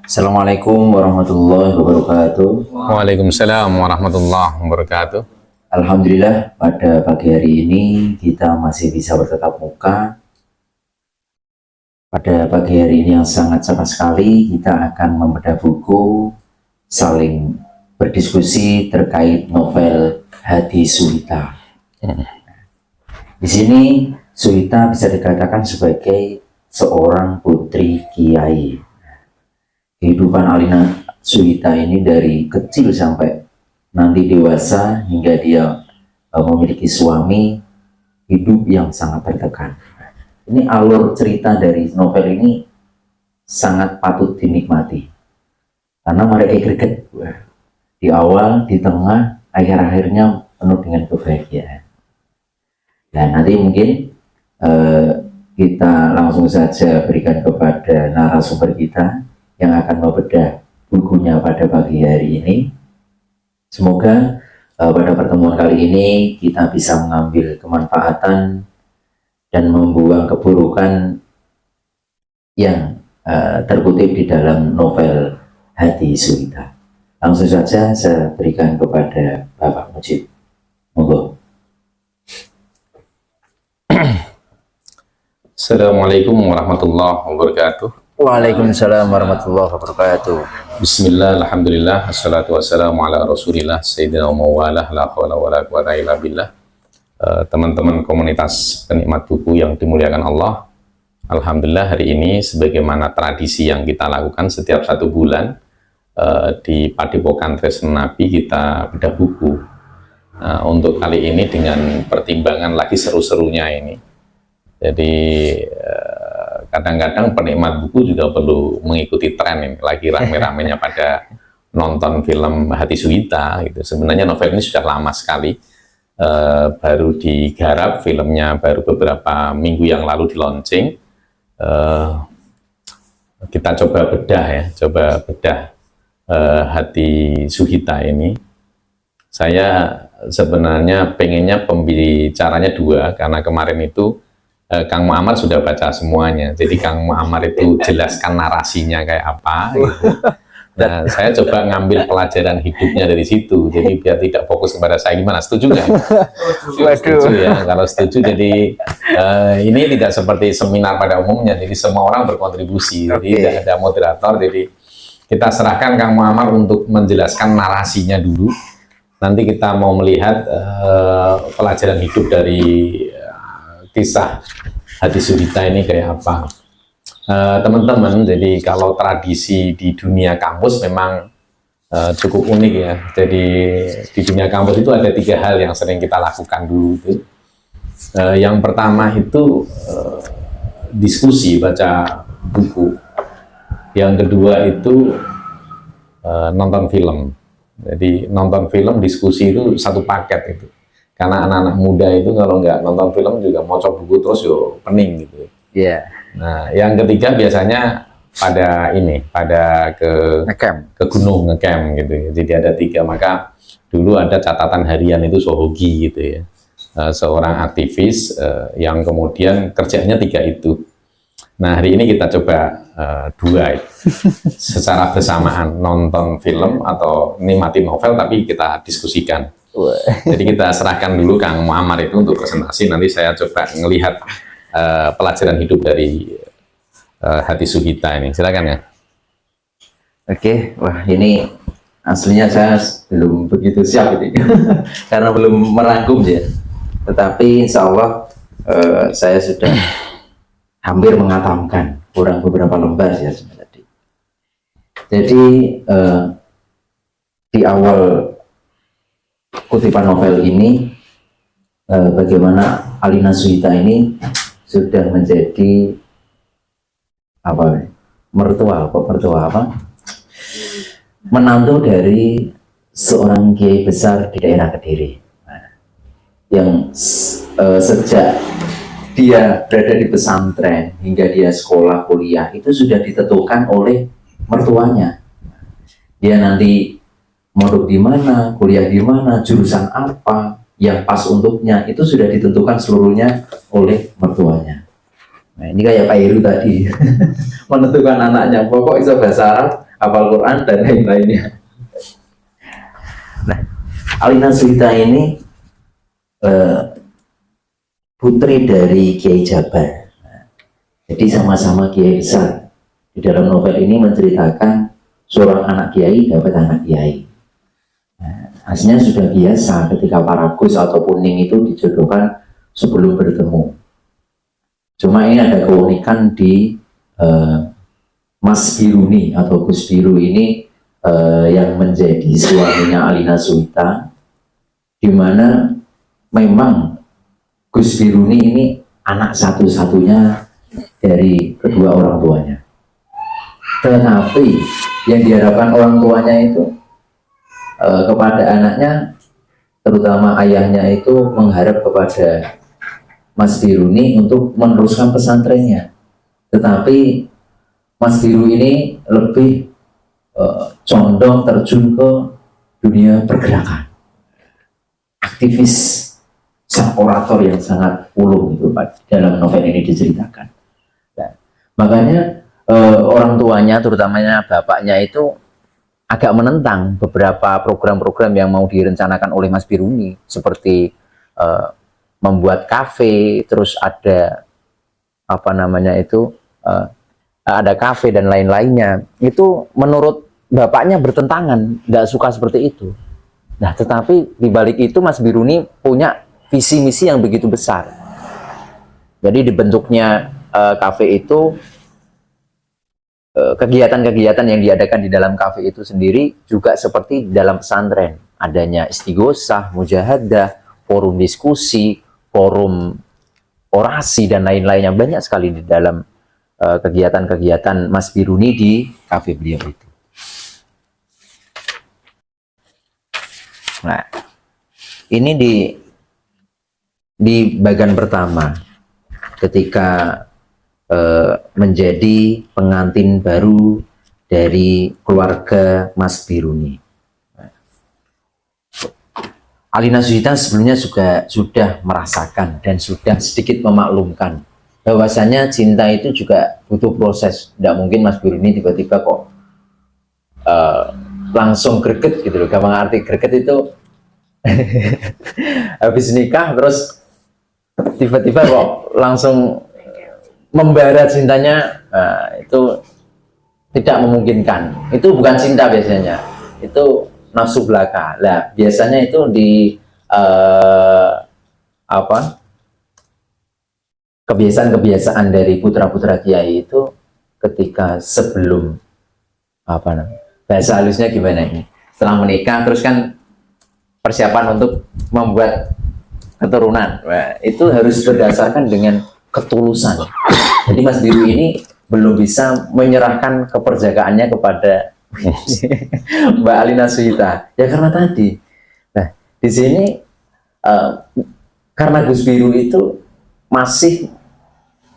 Assalamualaikum warahmatullahi wabarakatuh. Waalaikumsalam warahmatullahi wabarakatuh. Alhamdulillah pada pagi hari ini kita masih bisa bertatap muka. Pada pagi hari ini yang sangat cerah sekali, kita akan membedah buku, saling berdiskusi terkait novel Hati Suwita. Di sini Suwita bisa dikatakan sebagai seorang putri kiai. Kehidupan Alina Suwita ini dari kecil sampai nanti dewasa hingga dia memiliki suami, hidup yang sangat tertekan. Ini alur cerita dari novel ini sangat patut dinikmati karena mereka greget di awal, di tengah, akhir-akhirnya penuh dengan kebahagiaan. Dan nanti mungkin kita langsung saja berikan kepada narasumber kita yang akan membedah bukunya pada pagi hari ini. Semoga pada pertemuan kali ini kita bisa mengambil kemanfaatan dan membuang keburukan yang terkutip di dalam novel Hati Suwita. Langsung saja saya berikan kepada Bapak Mujib. Monggo. Assalamualaikum warahmatullahi wabarakatuh. Waalaikumsalam warahmatullahi wabarakatuh. Bismillah, alhamdulillah, assalatu wassalamu ala rasulillah, sayyidina wa mawalah, la hawla wa la quwata illa billah. Teman-teman komunitas penikmat buku yang dimuliakan Allah, alhamdulillah hari ini sebagaimana tradisi yang kita lakukan setiap 1 bulan, di Padepokan Tresna Nabi kita bedah buku. Untuk kali ini dengan pertimbangan lagi seru-serunya ini. Jadi kadang-kadang penikmat buku juga perlu mengikuti tren ini, lagi rame-ramenya pada nonton film Hati Suwita gitu. Sebenarnya novel ini sudah lama sekali, baru digarap filmnya baru beberapa minggu yang lalu di launching. Kita coba bedah Hati Suwita ini. Saya sebenarnya pengennya pembicaranya 2 karena kemarin itu Kang Muammar sudah baca semuanya, jadi Kang Muammar itu jelaskan narasinya kayak apa gitu. Nah, saya coba ngambil pelajaran hidupnya dari situ, jadi biar tidak fokus kepada saya. Gimana, setuju nggak? Setuju ya, kalau setuju. Jadi ini tidak seperti seminar pada umumnya, jadi semua orang berkontribusi, jadi tidak ada moderator, jadi kita serahkan Kang Muammar untuk menjelaskan narasinya dulu. Nanti kita mau melihat pelajaran hidup dari kisah Hati Suwita ini kayak apa. Teman-teman, jadi kalau tradisi di dunia kampus memang cukup unik ya. Jadi di dunia kampus itu ada 3 hal yang sering kita lakukan dulu itu. Yang pertama itu diskusi, baca buku. Yang kedua itu nonton film. Jadi nonton film, diskusi itu satu paket itu. Karena anak-anak muda itu kalau nggak nonton film juga mau coba buku terus yo pening gitu. Iya. Yeah. Nah, yang ketiga biasanya pada ke gunung ngecamp gitu ya. Jadi ada 3, maka dulu ada catatan harian itu Sohogi gitu ya. Seorang aktivis yang kemudian kerjanya 3 itu. Nah, hari ini kita coba 2 itu. Secara bersamaan nonton film atau nikmatin novel tapi kita diskusikan. Jadi kita serahkan dulu Kang Muammar itu untuk presentasi, nanti saya coba ngelihat pelajaran hidup dari Hati Suwita ini. Silakan ya. Oke, wah ini aslinya saya belum begitu siap ini karena belum merangkum ya. Tetapi insya Allah saya sudah hampir mengatamkan, kurang beberapa lembar ya sebenarnya. Jadi di awal kutipan novel ini bagaimana Alina Suwita ini sudah menjadi menantu dari seorang kiai besar di daerah Kediri, yang sejak dia berada di pesantren hingga dia sekolah kuliah itu sudah ditentukan oleh mertuanya. Dia nanti mondok di mana, kuliah di mana, jurusan apa yang pas untuknya, itu sudah ditentukan seluruhnya oleh mertuanya. Nah, ini kayak Pak Heru tadi menentukan anaknya, pokok iso bahasa Arab, hafal Quran dan lain-lainnya. Nah, Alina Suhita ini putri dari Kiai Jabar. Jadi sama-sama kiai besar. Di dalam novel ini menceritakan seorang anak kiai dapat anak kiai. Aslinya sudah biasa ketika para Gus ataupun Ning itu dijodohkan sebelum bertemu. Cuma ini ada keunikan di Mas Biruni atau Gus Biru ini yang menjadi suaminya Alina Suhita, di mana memang Gus Biruni ini anak satu-satunya dari kedua orang tuanya. Tetapi yang diharapkan orang tuanya itu kepada anaknya, terutama ayahnya itu mengharap kepada Mas Biruni untuk meneruskan pesantrennya. Tetapi Mas Biru ini lebih condong terjun ke dunia pergerakan, aktivis, sang orator yang sangat ulung itu Pak, dalam novel ini diceritakan. Nah, makanya orang tuanya, terutamanya bapaknya itu agak menentang beberapa program-program yang mau direncanakan oleh Mas Biruni, seperti membuat kafe, terus ada apa namanya itu ada kafe dan lain-lainnya. Itu menurut bapaknya bertentangan, nggak suka seperti itu. Nah, tetapi di balik itu Mas Biruni punya visi misi yang begitu besar. Jadi dibentuknya kafe itu, kegiatan-kegiatan yang diadakan di dalam kafe itu sendiri juga seperti di dalam pesantren. Adanya istighosah, mujahadah, forum diskusi, forum orasi dan lain-lainnya, banyak sekali di dalam kegiatan-kegiatan Mas Biruni di kafe beliau itu. Nah, ini di bagian pertama ketika menjadi pengantin baru dari keluarga Mas Biruni. Alina Suhita sebelumnya juga sudah merasakan dan sudah sedikit memaklumkan bahwasanya cinta itu juga butuh proses. Tidak mungkin Mas Biruni tiba-tiba kok langsung greget gitu loh. Gampang arti greget itu habis nikah terus tiba-tiba kok langsung membara cintanya, itu tidak memungkinkan. Itu bukan cinta biasanya, itu nafsu belaka. Lah biasanya itu di kebiasaan-kebiasaan dari putra-putra kiai itu ketika sebelum bahasa halusnya gimana ini? Setelah menikah terus kan persiapan untuk membuat keturunan. Nah, itu harus berdasarkan dengan ketulusan. Jadi Mas Biru ini belum bisa menyerahkan keperjagaannya kepada Mbak Alina Suhita. Ya karena tadi. Nah, di sini karena Gus Biru itu masih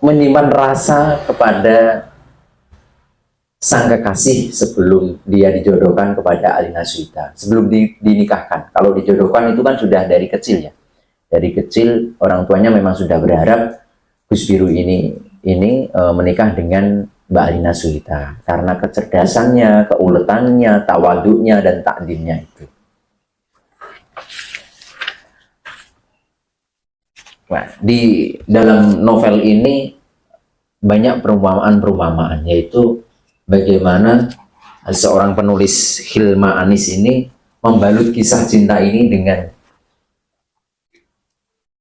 menyimpan rasa kepada sang kekasih sebelum dia dijodohkan kepada Alina Suhita, sebelum dinikahkan. Kalau dijodohkan itu kan sudah dari kecil ya. Dari kecil orang tuanya memang sudah berharap Gus Biru ini menikah dengan Mbak Alina Suhita karena kecerdasannya, keuletannya, tawaduknya dan takdimnya itu. Nah, di dalam novel ini banyak perumpamaan-perumpamaan, yaitu bagaimana seorang penulis Hilma Anis ini membalut kisah cinta ini dengan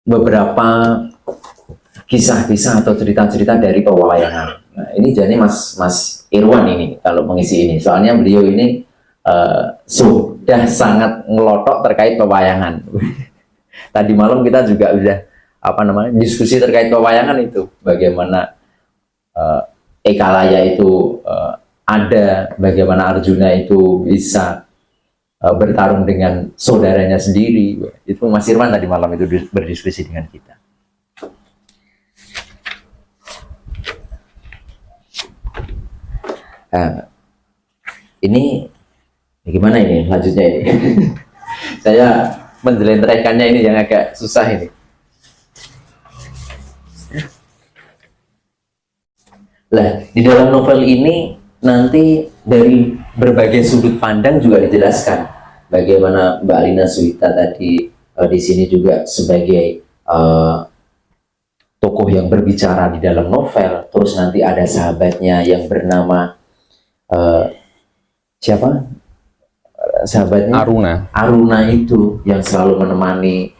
beberapa kisah-kisah atau cerita-cerita dari pewayangan. Nah, ini jadi Mas Irwan ini kalau mengisi ini, soalnya beliau ini sudah sangat ngelotok terkait pewayangan. Tadi malam kita juga udah diskusi terkait pewayangan itu, bagaimana Ekalaya itu ada, bagaimana Arjuna itu bisa bertarung dengan saudaranya sendiri. Itu Mas Irwan tadi malam itu berdiskusi dengan kita. Ini gimana ini lanjutnya ini? Saya menjelentrehkannya ini yang agak susah ini. Lah, di dalam novel ini nanti dari berbagai sudut pandang juga dijelaskan bagaimana Mbak Alina Suhita tadi di sini juga sebagai tokoh yang berbicara di dalam novel, terus nanti ada sahabatnya yang bernama siapa? Sahabatnya Aruna itu yang selalu menemani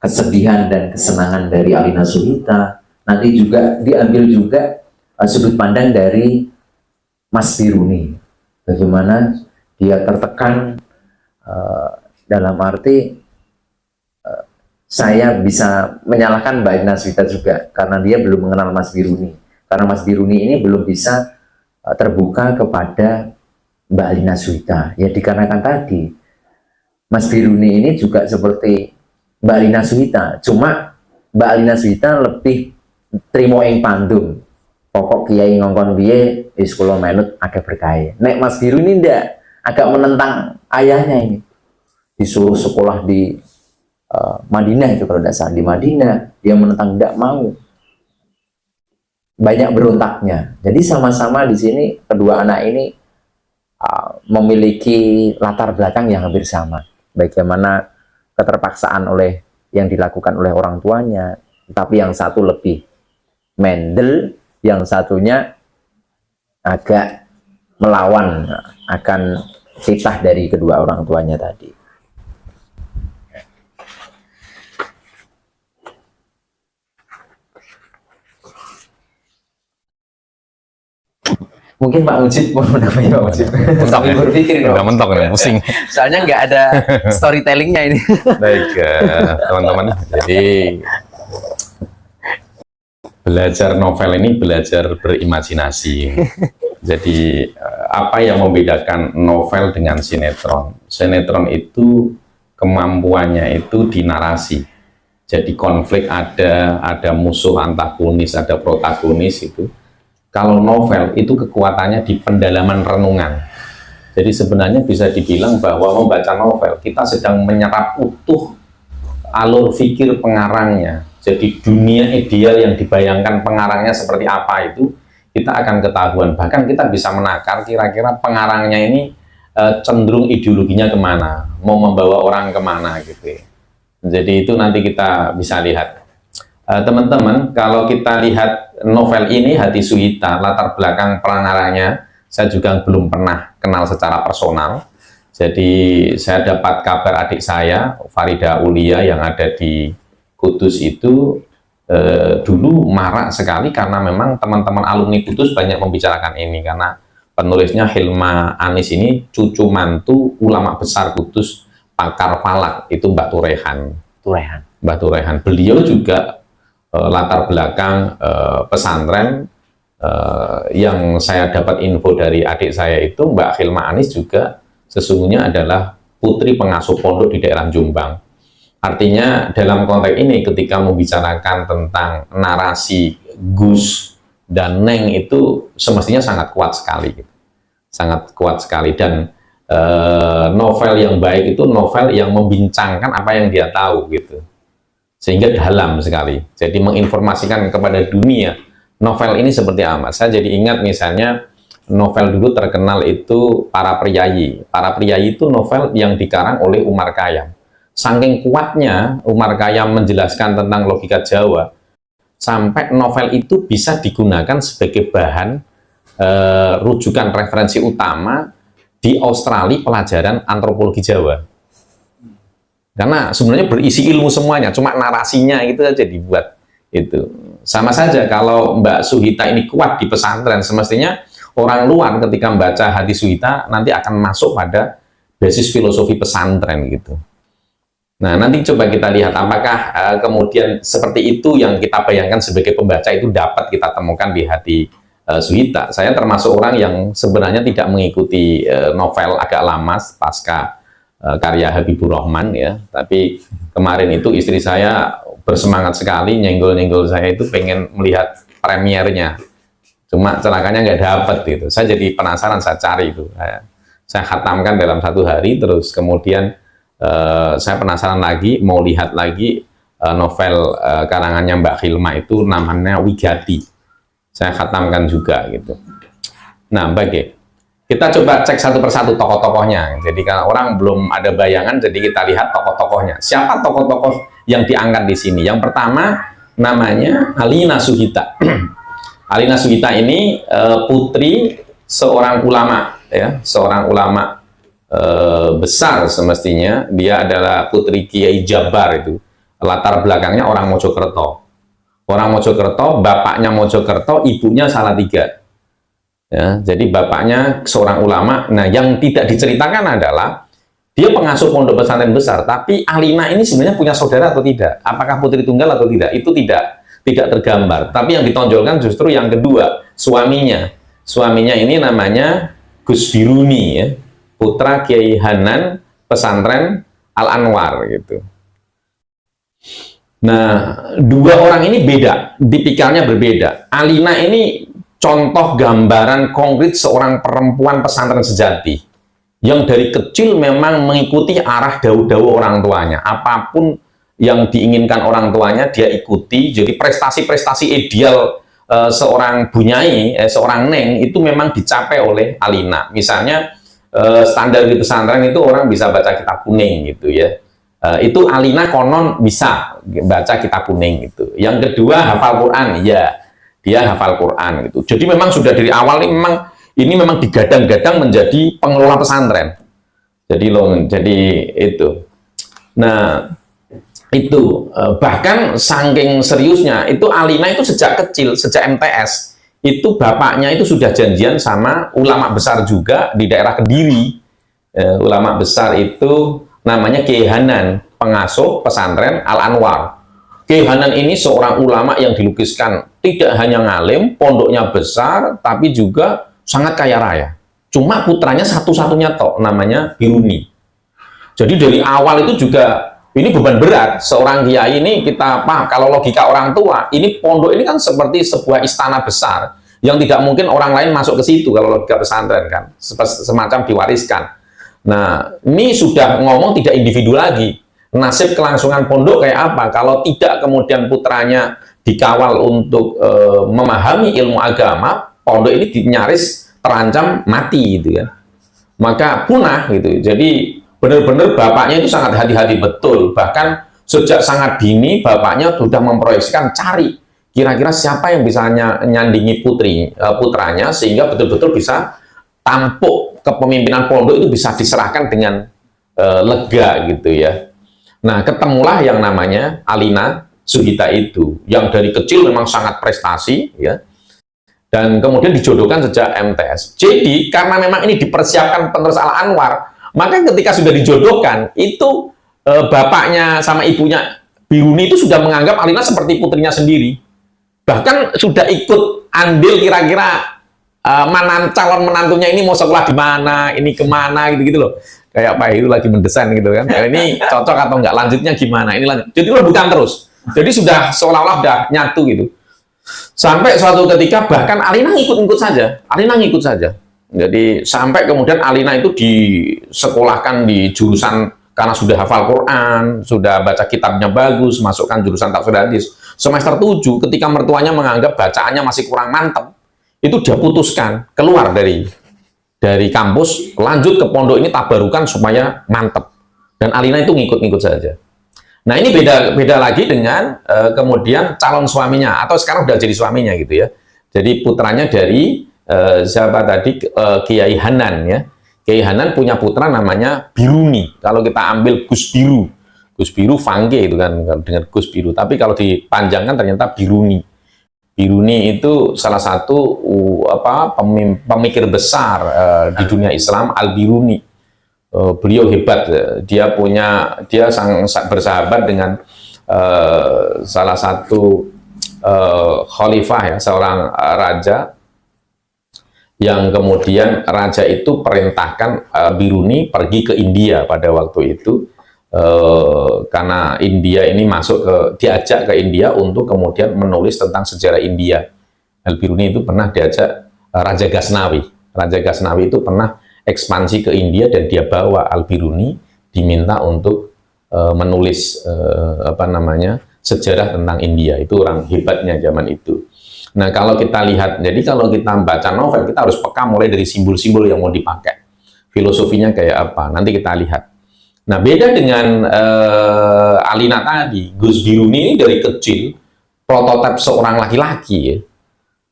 kesedihan dan kesenangan dari Alina Suhita. Nanti juga diambil juga sudut pandang dari Mas Biruni, bagaimana dia tertekan dalam arti saya bisa menyalahkan Mbak Alina Suhita juga karena dia belum mengenal Mas Biruni, karena Mas Biruni ini belum bisa terbuka kepada Mbak Alina Suhita. Ya dikarenakan tadi Mas Biruni ini juga seperti Mbak Alina Suhita, cuma Mbak Alina Suhita lebih trimo ing pandum, pokok kiai ngongkon biye di sekolah menut agak berkaya. Nek Mas Biruni ndak, agak menentang ayahnya ini, disuruh sekolah di Madinah itu kalau tidak salah, di Madinah dia menentang, tidak mau, banyak berontaknya. Jadi sama-sama di sini kedua anak ini memiliki latar belakang yang hampir sama, bagaimana keterpaksaan oleh yang dilakukan oleh orang tuanya, tapi yang satu lebih mendel, yang satunya agak melawan akan titah dari kedua orang tuanya tadi. Mungkin Pak Mujib mau namanya Pak Mujib. Mentok berpikir udah mentok nih, pusing. Soalnya nggak ada storytellingnya ini. Baik, teman-teman. Jadi belajar novel ini belajar berimajinasi. Jadi apa yang membedakan novel dengan sinetron? Sinetron itu kemampuannya itu di narasi. Jadi konflik ada musuh antagonis, ada protagonis itu. Kalau novel itu kekuatannya di pendalaman renungan. Jadi sebenarnya bisa dibilang bahwa membaca novel kita sedang menyerap utuh alur pikir pengarangnya. Jadi dunia ideal yang dibayangkan pengarangnya seperti apa itu kita akan ketahuan. Bahkan kita bisa menakar kira-kira pengarangnya ini cenderung ideologinya kemana, mau membawa orang kemana gitu. Jadi itu nanti kita bisa lihat. Teman-teman, kalau kita lihat novel ini Hati Suhita, latar belakang pengarangnya saya juga belum pernah kenal secara personal. Jadi saya dapat kabar adik saya Farida Ulia yang ada di Kudus itu dulu marak sekali karena memang teman-teman alumni Kudus banyak membicarakan ini, karena penulisnya Hilma Anis ini cucu mantu ulama besar Kudus, pakar falak, itu Mbak Mbak Turehan. Beliau juga latar belakang pesantren. Yang saya dapat info dari adik saya itu Mbak Hilma Anis juga sesungguhnya adalah putri pengasuh pondok di daerah Jombang. Artinya dalam konteks ini ketika membicarakan tentang narasi Gus dan Neng itu semestinya sangat kuat sekali, sangat kuat sekali. Dan novel yang baik itu novel yang membincangkan apa yang dia tahu gitu, sehingga dalam sekali. Jadi menginformasikan kepada dunia novel ini seperti apa. Saya jadi ingat misalnya novel dulu terkenal itu Para Priyayi. Para Priyayi itu novel yang dikarang oleh Umar Khayyam. Saking kuatnya Umar Khayyam menjelaskan tentang logika Jawa, sampai novel itu bisa digunakan sebagai bahan rujukan referensi utama di Australia pelajaran antropologi Jawa. Karena sebenarnya berisi ilmu semuanya, cuma narasinya itu saja dibuat itu. Sama saja kalau Mbak Suhita ini kuat di pesantren, semestinya orang luar ketika membaca Hati Suhita nanti akan masuk pada basis filosofi pesantren gitu. Nah, nanti coba kita lihat apakah kemudian seperti itu yang kita bayangkan sebagai pembaca itu dapat kita temukan di Hati Suhita. Saya termasuk orang yang sebenarnya tidak mengikuti novel agak lama pasca karya Habibur Rahman ya, tapi kemarin itu istri saya bersemangat sekali nyenggol-nyenggol saya itu pengen melihat premiernya, cuma celakanya nggak dapet gitu. Saya jadi penasaran, saya cari itu, saya khatamkan dalam 1 hari, terus kemudian saya penasaran lagi mau lihat lagi novel karangannya Mbak Hilma itu namanya Wigati, saya khatamkan juga gitu. Nah, baik. Kita coba cek satu persatu tokoh-tokohnya. Jadi kalau orang belum ada bayangan, jadi kita lihat tokoh-tokohnya. Siapa tokoh-tokoh yang diangkat di sini? Yang pertama namanya Alina Suhita. Alina Suhita ini putri seorang ulama, ya, seorang ulama besar semestinya. Dia adalah putri Kiai Jabar itu. Latar belakangnya orang Mojokerto. Orang Mojokerto, bapaknya Mojokerto, ibunya Salatiga. Ya, jadi bapaknya seorang ulama. Nah, yang tidak diceritakan adalah dia pengasuh pondok pesantren besar, tapi Alina ini sebenarnya punya saudara atau tidak? Apakah putri tunggal atau tidak? Itu tidak tergambar. Tapi yang ditonjolkan justru yang kedua, suaminya. Suaminya ini namanya Gus Biruni, ya, putra Kiai Hanan pesantren Al Anwar gitu. Nah, dua orang ini beda, tipikalnya berbeda. Alina ini contoh gambaran konkret seorang perempuan pesantren sejati yang dari kecil memang mengikuti arah dawuh-dawuh orang tuanya. Apapun yang diinginkan orang tuanya dia ikuti. Jadi prestasi-prestasi ideal seorang bunyai, seorang neng itu memang dicapai oleh Alina. Misalnya standar di pesantren itu orang bisa baca kitab kuning gitu ya. Itu Alina konon bisa baca kitab kuning gitu. Yang kedua hafal Quran, ya. Dia hafal Quran gitu. Jadi memang sudah dari awal ini memang digadang-gadang menjadi pengelola pesantren. Jadi itu. Nah, itu bahkan saking seriusnya itu Alina itu sejak kecil, sejak MTS itu bapaknya itu sudah janjian sama ulama besar juga di daerah Kediri. Ulama besar itu namanya Kiai Hanan, pengasuh pesantren Al Anwar. Kiai Hanan ini seorang ulama yang dilukiskan tidak hanya ngalim, pondoknya besar, tapi juga sangat kaya raya. Cuma putranya satu-satunya tok, namanya Biruni. Jadi dari awal itu juga ini beban berat. Seorang kiai ini kita paham, kalau logika orang tua, ini pondok ini kan seperti sebuah istana besar yang tidak mungkin orang lain masuk ke situ kalau logika pesantren kan, semacam diwariskan. Nah, ini sudah ngomong tidak individu lagi. Nasib kelangsungan pondok kayak apa kalau tidak kemudian putranya dikawal untuk memahami ilmu agama, pondok ini nyaris terancam mati gitu ya. Maka punah gitu. Jadi benar-benar bapaknya itu sangat hati-hati betul. Bahkan sejak sangat dini bapaknya sudah memproyeksikan cari kira-kira siapa yang bisa nyandingi putranya sehingga betul-betul bisa tampuk kepemimpinan pondok itu bisa diserahkan dengan lega gitu ya. Nah, ketemulah yang namanya Alina Suhita itu, yang dari kecil memang sangat prestasi, ya, dan kemudian dijodohkan sejak MTS. Jadi, karena memang ini dipersiapkan penerus Al Anwar, maka ketika sudah dijodohkan, itu bapaknya sama ibunya Biruni itu sudah menganggap Alina seperti putrinya sendiri. Bahkan sudah ikut andil kira-kira calon menantunya ini mau sekolah di mana, ini kemana, gitu-gitu loh. Kayak Pak itu lagi mendesain gitu kan. Ini cocok atau enggak, lanjutnya gimana, ini lanjut. Jadi rebutan terus. Jadi sudah seolah-olah sudah nyatu gitu. Sampai suatu ketika bahkan Alina ngikut-ngikut saja. Alina ngikut saja. Jadi sampai kemudian Alina itu disekolahkan di jurusan karena sudah hafal Quran, sudah baca kitabnya bagus, masukkan jurusan tafsir hadis. Semester 7 ketika mertuanya menganggap bacaannya masih kurang mantap, itu dia putuskan keluar dari kampus, lanjut ke pondok ini tabarukan supaya mantep. Dan Alina itu ngikut-ngikut saja. Nah, ini beda lagi dengan kemudian calon suaminya, atau sekarang udah jadi suaminya gitu ya. Jadi putranya dari siapa tadi, Kiai Hanan ya. Kiai Hanan punya putra namanya Biruni. Kalau kita ambil Gus Biru, Gus Biru Fangge itu kan dengan Gus Biru. Tapi kalau dipanjangkan ternyata Biruni. Biruni itu salah satu pemikir besar di dunia Islam, Al-Biruni. Beliau hebat, dia sangat bersahabat dengan salah satu khalifah ya, seorang raja, yang kemudian raja itu perintahkan Biruni pergi ke India pada waktu itu. Karena India ini diajak ke India untuk kemudian menulis tentang sejarah India. Al-Biruni itu pernah diajak Raja Ghaznawi. Raja Ghaznawi itu pernah ekspansi ke India dan dia bawa Al-Biruni, diminta untuk menulis sejarah tentang India. Itu orang hebatnya zaman itu. Nah, kalau kita lihat, jadi kalau kita baca novel, kita harus peka mulai dari simbol-simbol yang mau dipakai. Filosofinya kayak apa, nanti kita lihat. Nah, beda dengan Alina tadi, Gus Biruni ini dari kecil, prototipe seorang laki-laki ya.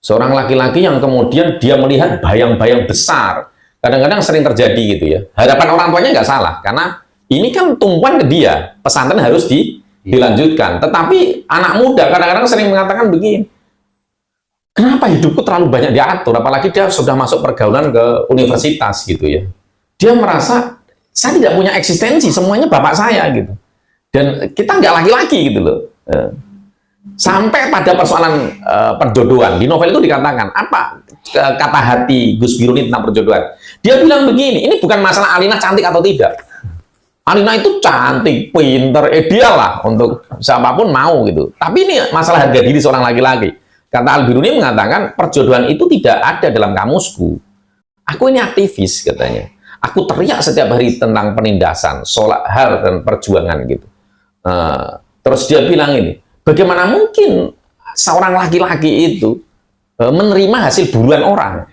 Seorang laki-laki yang kemudian dia melihat bayang-bayang besar. Kadang-kadang sering terjadi gitu ya. Harapan orang tuanya nggak salah, karena ini kan tumpuan ke dia, pesantren harus dilanjutkan. Tetapi anak muda kadang-kadang sering mengatakan begini, kenapa hidupku terlalu banyak diatur, apalagi dia sudah masuk pergaulan ke universitas gitu ya. Dia merasa, saya tidak punya eksistensi, semuanya bapak saya gitu. Dan kita nggak laki-laki gitu loh. Sampai pada persoalan perjodohan, di novel itu dikatakan, apa kata hati Gus Biruni tentang perjodohan? Dia bilang begini, ini bukan masalah Alina cantik atau tidak. Alina itu cantik, pinter, ideal lah untuk siapapun mau gitu. Tapi ini masalah harga diri seorang laki-laki. Kata Al-Biruni mengatakan, perjodohan itu tidak ada dalam kamusku. Aku ini aktivis, katanya. Aku teriak setiap hari tentang penindasan, sholat hal dan perjuangan gitu. Terus dia bilang ini, bagaimana mungkin seorang laki-laki itu menerima hasil buruan orang?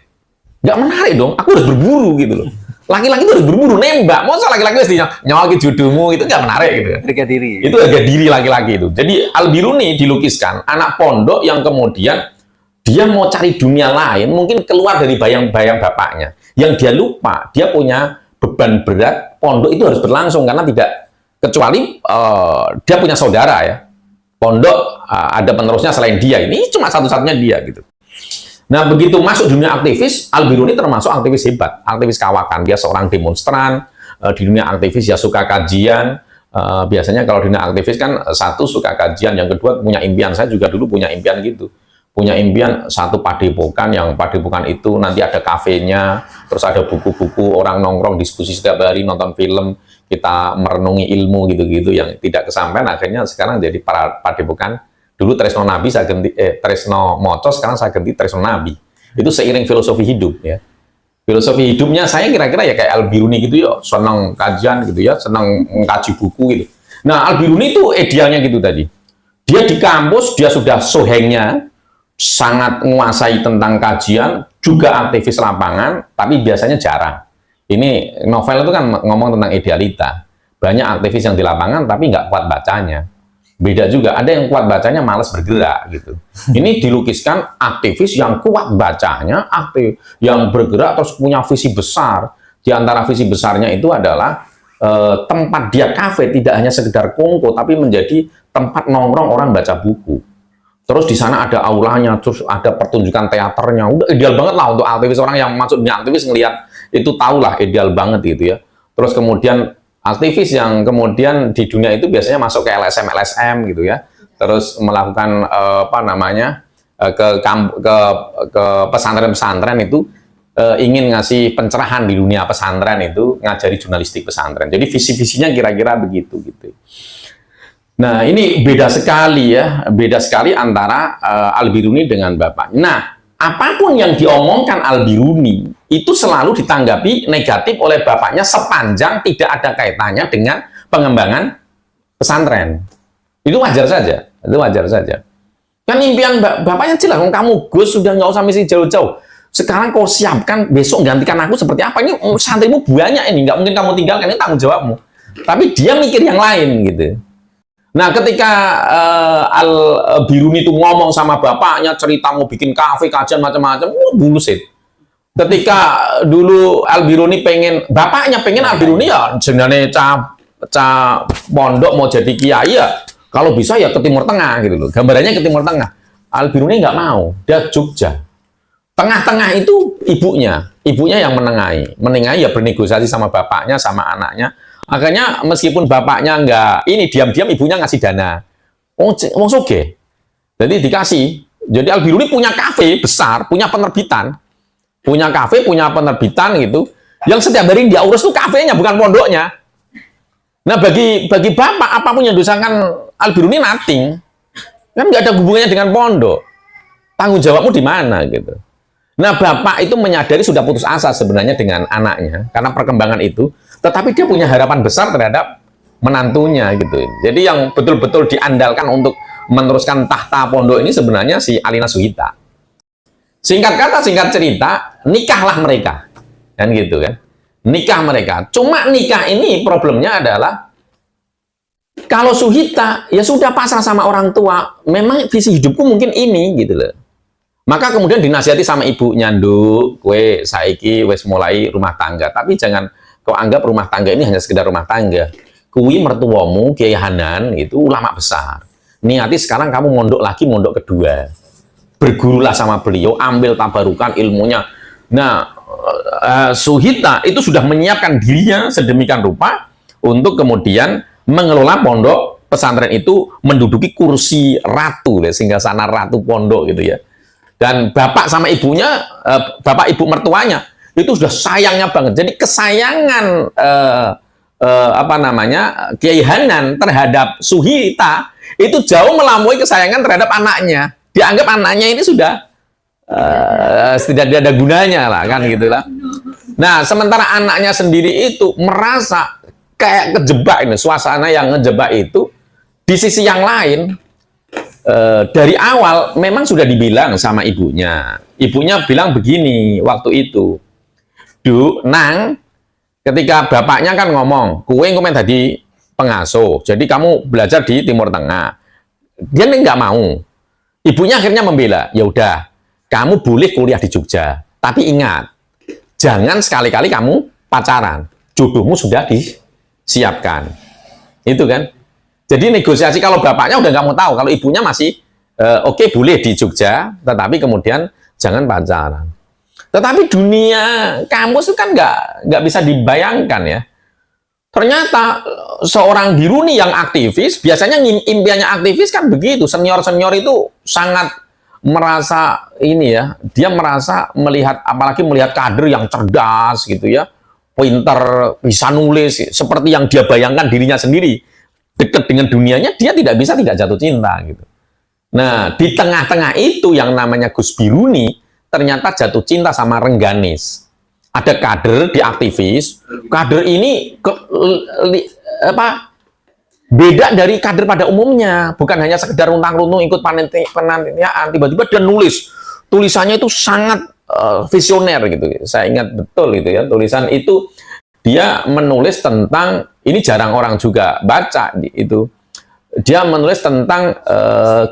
Nggak menarik dong, aku harus berburu gitu loh. Laki-laki itu harus berburu, nembak. Masa laki-laki mesti nyawaki jodohmu, itu nggak menarik gitu. Harga diri. Itu harga diri laki-laki itu. Jadi Al-Biruni dilukiskan anak pondok yang kemudian dia mau cari dunia lain, mungkin keluar dari bayang-bayang bapaknya. Yang dia lupa, dia punya beban berat, pondok itu harus berlangsung karena tidak, kecuali dia punya saudara ya. Pondok ada penerusnya selain dia, ini cuma satu-satunya dia gitu. Nah, begitu masuk dunia aktivis, Al-Biruni termasuk aktivis hebat, aktivis kawakan. Dia seorang demonstran, di dunia aktivis ya suka kajian. Biasanya kalau dunia aktivis kan satu suka kajian, yang kedua punya impian. Saya juga dulu punya impian gitu. Punya impian satu padepokan, yang padepokan itu nanti ada kafenya, terus ada buku-buku, orang nongkrong, diskusi setiap hari, nonton film, kita merenungi ilmu gitu-gitu yang tidak kesampaian. Akhirnya sekarang jadi para padepokan. Dulu Tresno Nabi saya ganti Tresno Moco, sekarang saya ganti Tresno Nabi. Itu seiring filosofi hidup ya. Filosofi hidupnya saya kira-kira ya kayak Al-Biruni gitu ya, senang kajian gitu ya, senang mengkaji buku gitu. Nah, Al-Biruni itu idealnya gitu tadi. Dia di kampus, dia sudah sohengnya, sangat menguasai tentang kajian, juga aktivis lapangan, tapi biasanya jarang. Ini novel itu kan ngomong tentang idealita. Banyak aktivis yang di lapangan, tapi nggak kuat bacanya. Beda juga, ada yang kuat bacanya malas bergerak gitu. Ini dilukiskan aktivis yang kuat bacanya, aktif, yang bergerak terus punya visi besar. Di antara visi besarnya itu adalah tempat dia kafe tidak hanya sekedar kongko, tapi menjadi tempat nongkrong orang baca buku. Terus di sana ada aulanya, terus ada pertunjukan teaternya. Udah ideal banget lah untuk aktivis, orang yang masuk dunia aktivis ngelihat itu tahulah ideal banget gitu ya. Terus kemudian aktivis yang kemudian di dunia itu biasanya masuk ke LSM gitu ya, terus melakukan ke pesantren-pesantren itu ingin ngasih pencerahan di dunia pesantren itu, ngajari jurnalistik pesantren. Jadi visi-visinya kira-kira begitu gitu. Nah, ini beda sekali ya, beda sekali antara Al-Biruni dengan bapaknya. Nah, apapun yang diomongkan Al-Biruni itu selalu ditanggapi negatif oleh bapaknya sepanjang tidak ada kaitannya dengan pengembangan pesantren. Itu wajar saja, itu wajar saja. Kan impian bapaknya jelas, kamu Gus sudah nggak usah misi jauh-jauh. Sekarang kau siapkan besok gantikan aku seperti apa, ini santrimu banyak ini, nggak mungkin kamu tinggalkan, ini tanggung jawabmu. Tapi dia mikir yang lain gitu. Nah, ketika Al-Biruni itu ngomong sama bapaknya, cerita mau bikin kafe, kajian macam-macam, bullshit. Ketika dulu Al-Biruni bapaknya pengen Al-Biruni ya jenenge ca pondok mau jadi kiai ya, kalau bisa ya ke Timur Tengah gitu loh. Gambarannya ke Timur Tengah. Al-Biruni nggak mau, dia Jogja. Tengah-tengah itu ibunya yang menengahi ya bernegosiasi sama bapaknya, sama anaknya. Akhirnya meskipun bapaknya nggak, ini diam-diam ibunya ngasih dana. Wong soge. Jadi dikasih. Jadi Al-Biruni punya kafe besar, punya penerbitan. Punya kafe, punya penerbitan gitu. Yang setiap hari dia urus tuh kafenya, bukan pondoknya. Nah, bagi bapak, apapun yang dosakan Al-Biruni nothing. Kan nggak ada hubungannya dengan pondok. Tanggung jawabmu di mana gitu. Nah, bapak itu menyadari sudah putus asa sebenarnya dengan anaknya karena perkembangan itu, tetapi dia punya harapan besar terhadap menantunya gitu. Jadi yang betul-betul diandalkan untuk meneruskan tahta pondok ini sebenarnya si Alina Suhita. Singkat kata, singkat cerita, nikahlah mereka. Kan gitu kan. Nikah mereka. Cuma nikah ini problemnya adalah kalau Suhita, ya sudah pasrah sama orang tua. Memang visi hidupku mungkin ini, gitu loh. Maka kemudian dinasihati sama ibunya, "Nduk, kowe saiki wis mulai rumah tangga. Tapi jangan kau anggap rumah tangga ini hanya sekedar rumah tangga. Kuwi mertuamu, Kiai Hanan, itu ulama besar. Niati sekarang kamu mondok lagi, mondok kedua. Bergurulah sama beliau, ambil tabarukan ilmunya." Nah, Suhita itu sudah menyiapkan dirinya sedemikian rupa untuk kemudian mengelola pondok pesantren itu, menduduki kursi ratu, sehingga sana ratu pondok gitu ya. Dan bapak sama ibunya, bapak ibu mertuanya itu sudah sayangnya banget. Jadi kesayangan Kiai Hanan terhadap Suhita itu jauh melampaui kesayangan terhadap anaknya. Dianggap anaknya ini sudah tidak ada gunanya lah, kan gitulah. Nah, sementara anaknya sendiri itu merasa kayak kejebak, ini suasana yang ngejebak itu. Di sisi yang lain, dari awal memang sudah dibilang sama ibunya. Ibunya bilang begini waktu itu, "Duk, Nang, ketika bapaknya kan ngomong, kue komen tadi pengasuh, jadi kamu belajar di Timur Tengah." Dia nggak mau. Ibunya akhirnya membela, "Ya udah, kamu boleh kuliah di Jogja, tapi ingat, jangan sekali-kali kamu pacaran. Jodohmu sudah disiapkan." Itu kan. Jadi negosiasi, kalau bapaknya udah nggak mau tahu, kalau ibunya masih oke, boleh di Jogja, tetapi kemudian jangan pacaran. Tetapi dunia kampus itu kan nggak bisa dibayangkan ya. Ternyata seorang Biruni yang aktivis, biasanya impiannya aktivis kan begitu. Senior-senior itu sangat merasa ini ya, dia merasa melihat, apalagi melihat kader yang cerdas gitu ya, pinter, bisa nulis, seperti yang dia bayangkan dirinya sendiri. Dekat dengan dunianya, dia tidak bisa tidak jatuh cinta gitu. Nah, di tengah-tengah itu yang namanya Gus Biruni ternyata jatuh cinta sama Rengganis. Ada kader di aktivis, kader ini beda dari kader pada umumnya, bukan hanya sekedar runtang-runtung ikut panitiaan, tiba-tiba dia nulis. Tulisannya itu sangat visioner gitu. Saya ingat betul itu ya, tulisan itu dia menulis tentang, ini jarang orang juga baca itu. Dia menulis tentang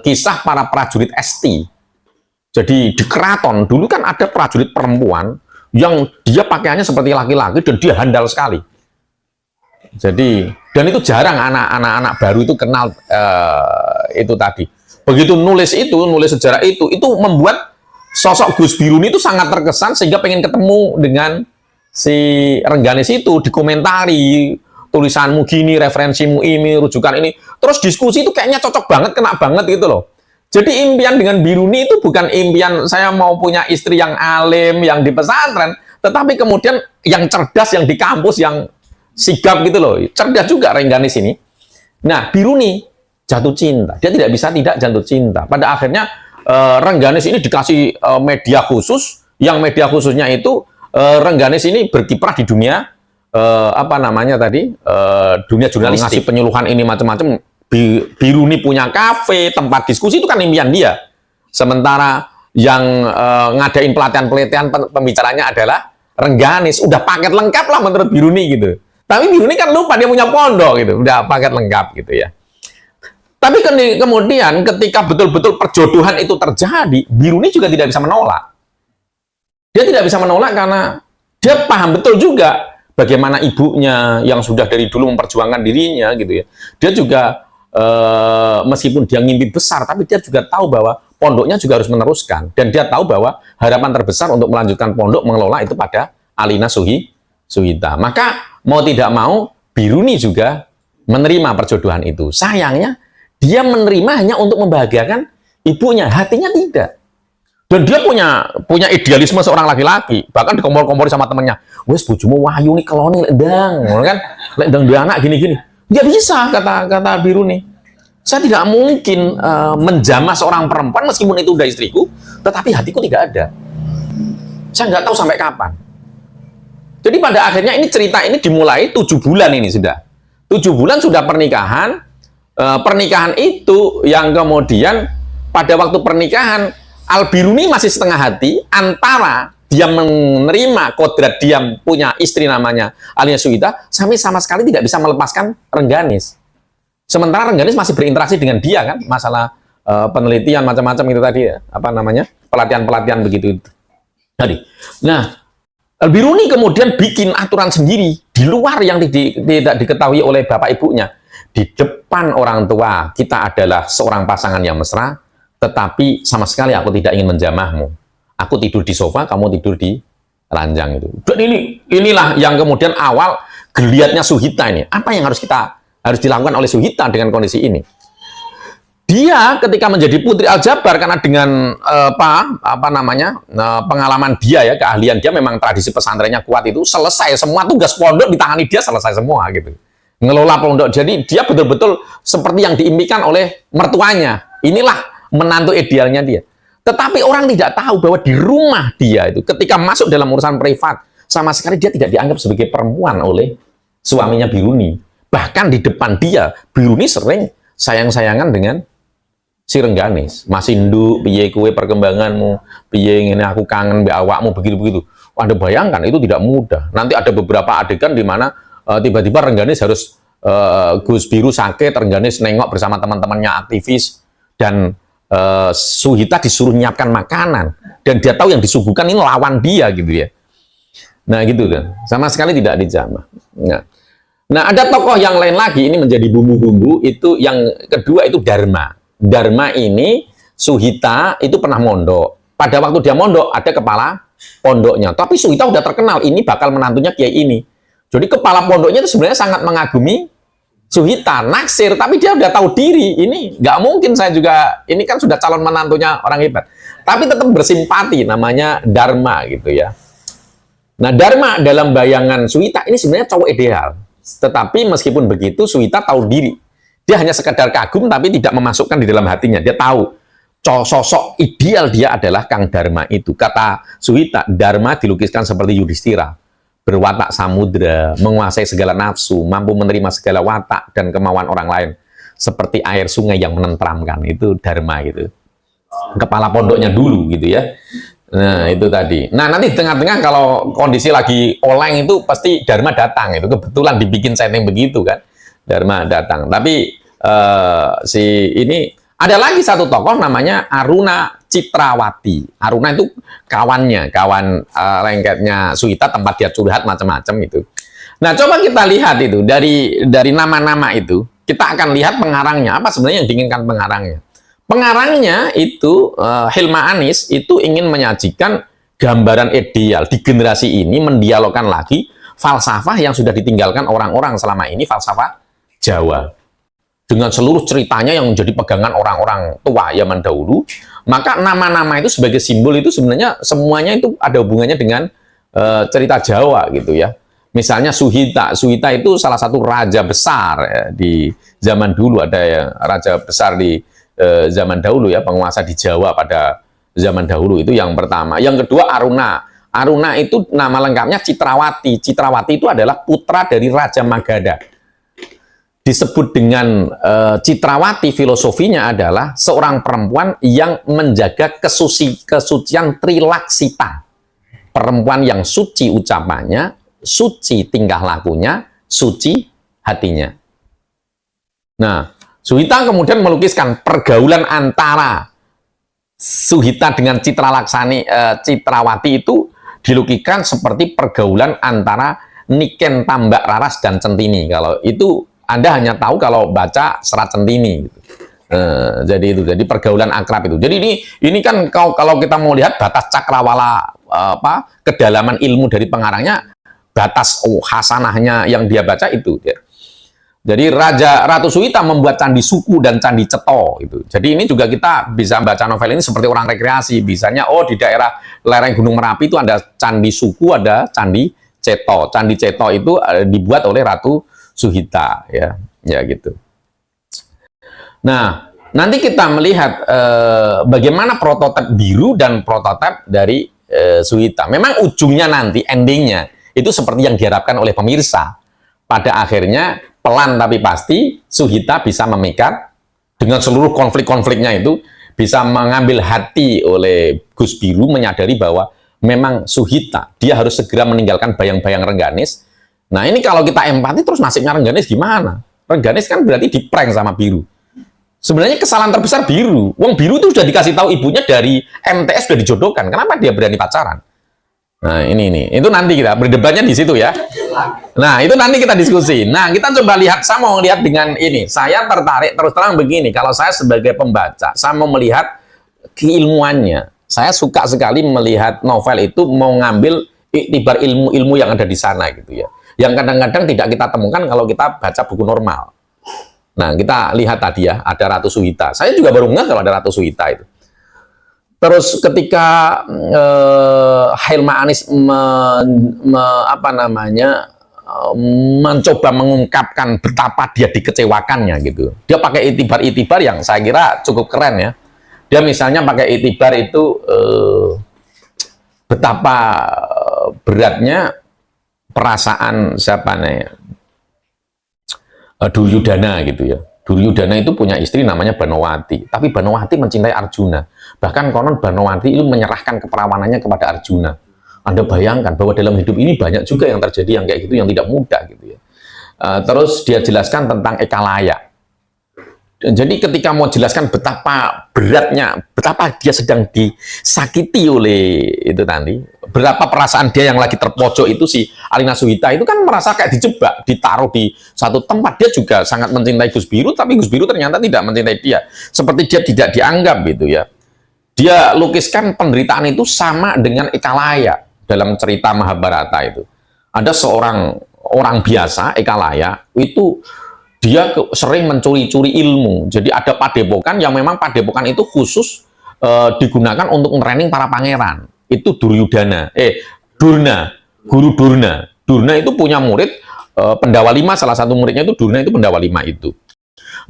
kisah para prajurit ST. Jadi di keraton dulu kan ada prajurit perempuan yang dia pakaiannya seperti laki-laki dan dia handal sekali. Jadi, dan itu jarang anak-anak baru itu kenal itu tadi. Begitu nulis sejarah itu membuat sosok Gus Biruni itu sangat terkesan sehingga pengen ketemu dengan si Rengganis itu, dikomentari, tulisanmu gini, referensimu ini, rujukan ini. Terus diskusi itu kayaknya cocok banget, kena banget gitu loh. Jadi impian dengan Biruni itu bukan impian saya mau punya istri yang alim, yang di pesantren, tetapi kemudian yang cerdas, yang di kampus, yang sigap gitu loh. Cerdas juga Rengganis ini. Nah, Biruni jatuh cinta. Dia tidak bisa tidak jatuh cinta. Pada akhirnya Rengganis ini dikasih media khusus, yang media khususnya itu Rengganis ini berkiprah di dunia dunia jurnalistik, ngasih penyuluhan ini macam-macam. Biruni punya kafe, tempat diskusi, itu kan impian dia. Sementara yang ngadain pelatihan-pelatihan pembicaranya adalah Rengganis. Udah paket lengkap lah menurut Biruni gitu. Tapi Biruni kan lupa dia punya pondok gitu. Udah paket lengkap gitu ya. Tapi kemudian ketika betul-betul perjodohan itu terjadi, Biruni juga tidak bisa menolak. Dia tidak bisa menolak karena dia paham betul juga bagaimana ibunya yang sudah dari dulu memperjuangkan dirinya gitu ya. Dia juga meskipun dia ngimpi besar, tapi dia juga tahu bahwa pondoknya juga harus meneruskan. Dan dia tahu bahwa harapan terbesar untuk melanjutkan pondok mengelola itu pada Alina Suhita. Maka mau tidak mau Biruni juga menerima perjodohan itu. Sayangnya dia menerima hanya untuk membahagiakan ibunya, hatinya tidak. Dan dia punya idealisme seorang laki-laki, bahkan dikompor-kompori sama temannya. "Wes bojomu wahyu nih keloni lendang," kan? Lendang dia anak gini-gini. Nggak bisa, kata Biruni. Saya tidak mungkin menjamah seorang perempuan meskipun itu udah istriku, tetapi hatiku tidak ada. Saya nggak tahu sampai kapan. Jadi pada akhirnya ini cerita ini dimulai 7 bulan ini sudah. 7 bulan sudah pernikahan. Pernikahan itu yang kemudian pada waktu pernikahan Al-Biruni masih setengah hati antara dia menerima kodrat dia punya istri namanya Alia Suwita, sampai sama sekali tidak bisa melepaskan Rengganis. Sementara Rengganis masih berinteraksi dengan dia kan, masalah penelitian macam-macam itu tadi ya, apa namanya, pelatihan-pelatihan begitu. Tadi. Nah, Al-Biruni kemudian bikin aturan sendiri di luar yang tidak diketahui oleh bapak ibunya. Di depan orang tua kita adalah seorang pasangan yang mesra, tetapi sama sekali aku tidak ingin menjamahmu. Aku tidur di sofa, kamu tidur di ranjang itu. Dan inilah yang kemudian awal geliatnya Suhita ini. Apa yang harus dilakukan oleh Suhita dengan kondisi ini? Dia ketika menjadi putri Al-Jabar karena dengan pengalaman dia ya, keahlian dia, memang tradisi pesantrennya kuat, itu selesai semua tugas pondok ditangani dia, selesai semua gitu. Ngelola pondok. Jadi dia betul-betul seperti yang diimpikan oleh mertuanya. Inilah menantu idealnya dia. Tetapi orang tidak tahu bahwa di rumah dia itu, ketika masuk dalam urusan privat, sama sekali dia tidak dianggap sebagai perempuan oleh suaminya Biruni. Bahkan di depan dia, Biruni sering sayang-sayangan dengan si Rengganis. Mas Induk, piye kue perkembanganmu, piye ngene aku kangen mbek awakmu, begitu-begitu. Anda bayangkan, itu tidak mudah. Nanti ada beberapa adegan di mana tiba-tiba Rengganis harus Gus Biru sakit, Rengganis nengok bersama teman-temannya aktivis, dan Suhita disuruh nyiapkan makanan, dan dia tahu yang disuguhkan ini lawan dia gitu ya. Nah gitu kan, sama sekali tidak dijamah. Nah ada tokoh yang lain lagi, ini menjadi bumbu-bumbu. Itu yang kedua, itu Dharma. Dharma ini Suhita itu pernah mondok. Pada waktu dia mondok ada kepala pondoknya, tapi Suhita udah terkenal ini bakal menantunya kiai ini. Jadi kepala pondoknya itu sebenarnya sangat mengagumi Suhita, naksir, tapi dia udah tahu diri, ini nggak mungkin saya juga, ini kan sudah calon menantunya orang hebat, tapi tetap bersimpati, namanya Dharma gitu ya. Nah Dharma dalam bayangan Suhita ini sebenarnya cowok ideal, tetapi meskipun begitu Suhita tahu diri, dia hanya sekedar kagum tapi tidak memasukkan di dalam hatinya. Dia tahu sosok ideal dia adalah Kang Dharma itu. Kata Suhita, Dharma dilukiskan seperti Yudhistira, berwatak samudra, menguasai segala nafsu, mampu menerima segala watak dan kemauan orang lain, seperti air sungai yang menenteramkan. Itu Dharma gitu. Kepala pondoknya dulu gitu ya. Nah itu tadi. Nah nanti di tengah-tengah kalau kondisi lagi oleng itu pasti Dharma datang. Itu kebetulan dibikin setting begitu kan, Dharma datang. Tapi si ini ada lagi satu tokoh namanya Aruna Citrawati. Aruna itu kawannya, kawan lengketnya Suhita, tempat dia curhat macam-macam itu. Nah, coba kita lihat itu dari nama-nama itu, kita akan lihat pengarangnya apa sebenarnya yang diinginkan pengarangnya. Pengarangnya itu Hilma Anis itu ingin menyajikan gambaran ideal di generasi ini, mendialogkan lagi falsafah yang sudah ditinggalkan orang-orang selama ini, falsafah Jawa. Dengan seluruh ceritanya yang menjadi pegangan orang-orang tua zaman dahulu, maka nama-nama itu sebagai simbol itu sebenarnya semuanya itu ada hubungannya dengan cerita Jawa gitu ya. Misalnya Suhita itu salah satu raja besar ya, di zaman dulu, ada ya, raja besar di zaman dahulu ya, penguasa di Jawa pada zaman dahulu, itu yang pertama. Yang kedua Aruna itu nama lengkapnya Citrawati. Citrawati itu adalah putra dari Raja Magadha. Disebut dengan Citrawati, filosofinya adalah seorang perempuan yang menjaga kesucian trilaksita. Perempuan yang suci ucapannya, suci tingkah lakunya, suci hatinya. Nah, Suhita kemudian melukiskan pergaulan antara Suhita dengan Citrawati itu dilukiskan seperti pergaulan antara Niken Tambak Raras dan Centini. Kalau itu Anda hanya tahu kalau baca Serat Centini. Jadi pergaulan akrab itu. Jadi ini kan kalau kita mau lihat batas cakrawala kedalaman ilmu dari pengarangnya, batas hasanahnya yang dia baca itu. Jadi Ratu Suhita membuat candi Suku dan candi Ceto itu. Jadi ini juga kita bisa baca novel ini seperti orang rekreasi. Bisanya di daerah lereng Gunung Merapi itu ada candi Suku, ada candi Ceto. Candi Ceto itu dibuat oleh Ratu Suhita ya gitu. Nah, nanti kita melihat bagaimana prototipe biru dan prototipe dari Suhita. Memang ujungnya nanti endingnya itu seperti yang diharapkan oleh pemirsa. Pada akhirnya pelan tapi pasti Suhita bisa memikat dengan seluruh konflik-konfliknya itu, bisa mengambil hati oleh Gus Biru, menyadari bahwa memang Suhita, dia harus segera meninggalkan bayang-bayang Rengganis. Nah ini kalau kita empati terus nasibnya Rengganis gimana? Rengganis kan berarti diprank sama Biru. Sebenarnya kesalahan terbesar Biru. Wong Biru itu sudah dikasih tahu ibunya dari MTS sudah dijodohkan. Kenapa dia berani pacaran? Nah ini itu nanti kita berdebatnya di situ ya. Nah itu nanti kita diskusi. Nah kita coba lihat, saya mau lihat dengan ini. Saya tertarik terus terang begini. Kalau saya sebagai pembaca, saya mau melihat keilmuannya. Saya suka sekali melihat novel itu mau ngambil iktibar ilmu-ilmu yang ada di sana gitu ya. Yang kadang-kadang tidak kita temukan kalau kita baca buku normal. Nah kita lihat tadi ya, ada Ratu Suhita. Saya juga baru ngeh kalau ada Ratu Suhita itu. Terus ketika Hilma Anis mencoba mengungkapkan betapa dia dikecewakannya gitu. Dia pakai itibar-itibar yang saya kira cukup keren ya. Dia misalnya pakai itibar itu betapa beratnya perasaan siapa nih Duryudana gitu ya. Duryudana itu punya istri namanya Banowati, tapi Banowati mencintai Arjuna. Bahkan konon Banowati itu menyerahkan keperawanannya kepada Arjuna. Anda bayangkan bahwa dalam hidup ini banyak juga yang terjadi yang kayak gitu, yang tidak mudah gitu ya. Terus dia jelaskan tentang Ekalaya. Jadi ketika mau jelaskan betapa beratnya, betapa dia sedang disakiti oleh itu tadi, berapa perasaan dia yang lagi terpojok itu si Alina Suhita itu kan merasa kayak dijebak, ditaruh di satu tempat. Dia juga sangat mencintai Gus Biru, tapi Gus Biru ternyata tidak mencintai dia, seperti dia tidak dianggap gitu ya. Dia lukiskan penderitaan itu sama dengan Ekalaya dalam cerita Mahabharata itu. Ada seorang orang biasa, Ekalaya, itu dia sering mencuri-curi ilmu. Jadi ada padepokan yang memang padepokan itu khusus digunakan untuk training para pangeran. Itu Duryudana, Durna, guru Durna. Durna itu punya murid Pendawa Lima, salah satu muridnya itu Durna, itu Pendawa Lima itu.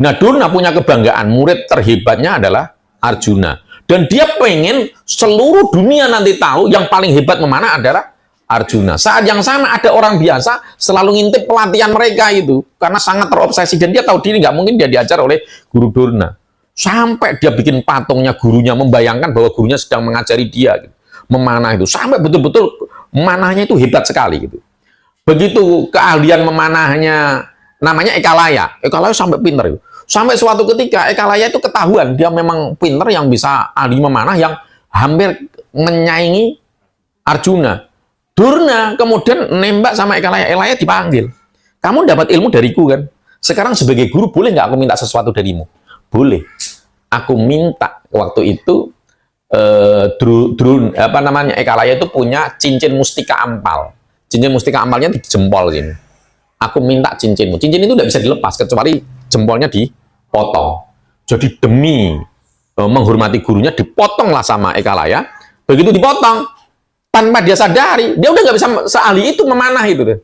Nah Durna punya kebanggaan, murid terhebatnya adalah Arjuna. Dan dia pengen seluruh dunia nanti tahu yang paling hebat memanah adalah Arjuna. Saat yang sama ada orang biasa selalu ngintip pelatihan mereka itu karena sangat terobsesi dan dia tahu diri nggak mungkin dia diajar oleh guru Durna. Sampai dia bikin patungnya gurunya, membayangkan bahwa gurunya sedang mengajari dia gitu, memanah itu sampai betul-betul manahnya itu hebat sekali gitu. Begitu keahlian memanahnya, namanya Ekalaya. Ekalaya sampai pinter itu. Sampai suatu ketika Ekalaya itu ketahuan dia memang pinter yang bisa ahli memanah yang hampir menyaingi Arjuna. Durna kemudian nembak sama Ekalaya. Ekalaya dipanggil. Kamu dapat ilmu dariku kan? Sekarang sebagai guru boleh nggak aku minta sesuatu darimu? Boleh. Aku minta waktu itu Ekalaya itu punya cincin mustika ampal. Cincin mustika ampalnya di jempol sini. Aku minta cincinmu. Cincin itu tidak bisa dilepas kecuali jempolnya dipotong. Jadi demi menghormati gurunya dipotonglah sama Ekalaya. Begitu dipotong, tanpa dia sadari, dia udah nggak bisa seahli itu memanah itu deh.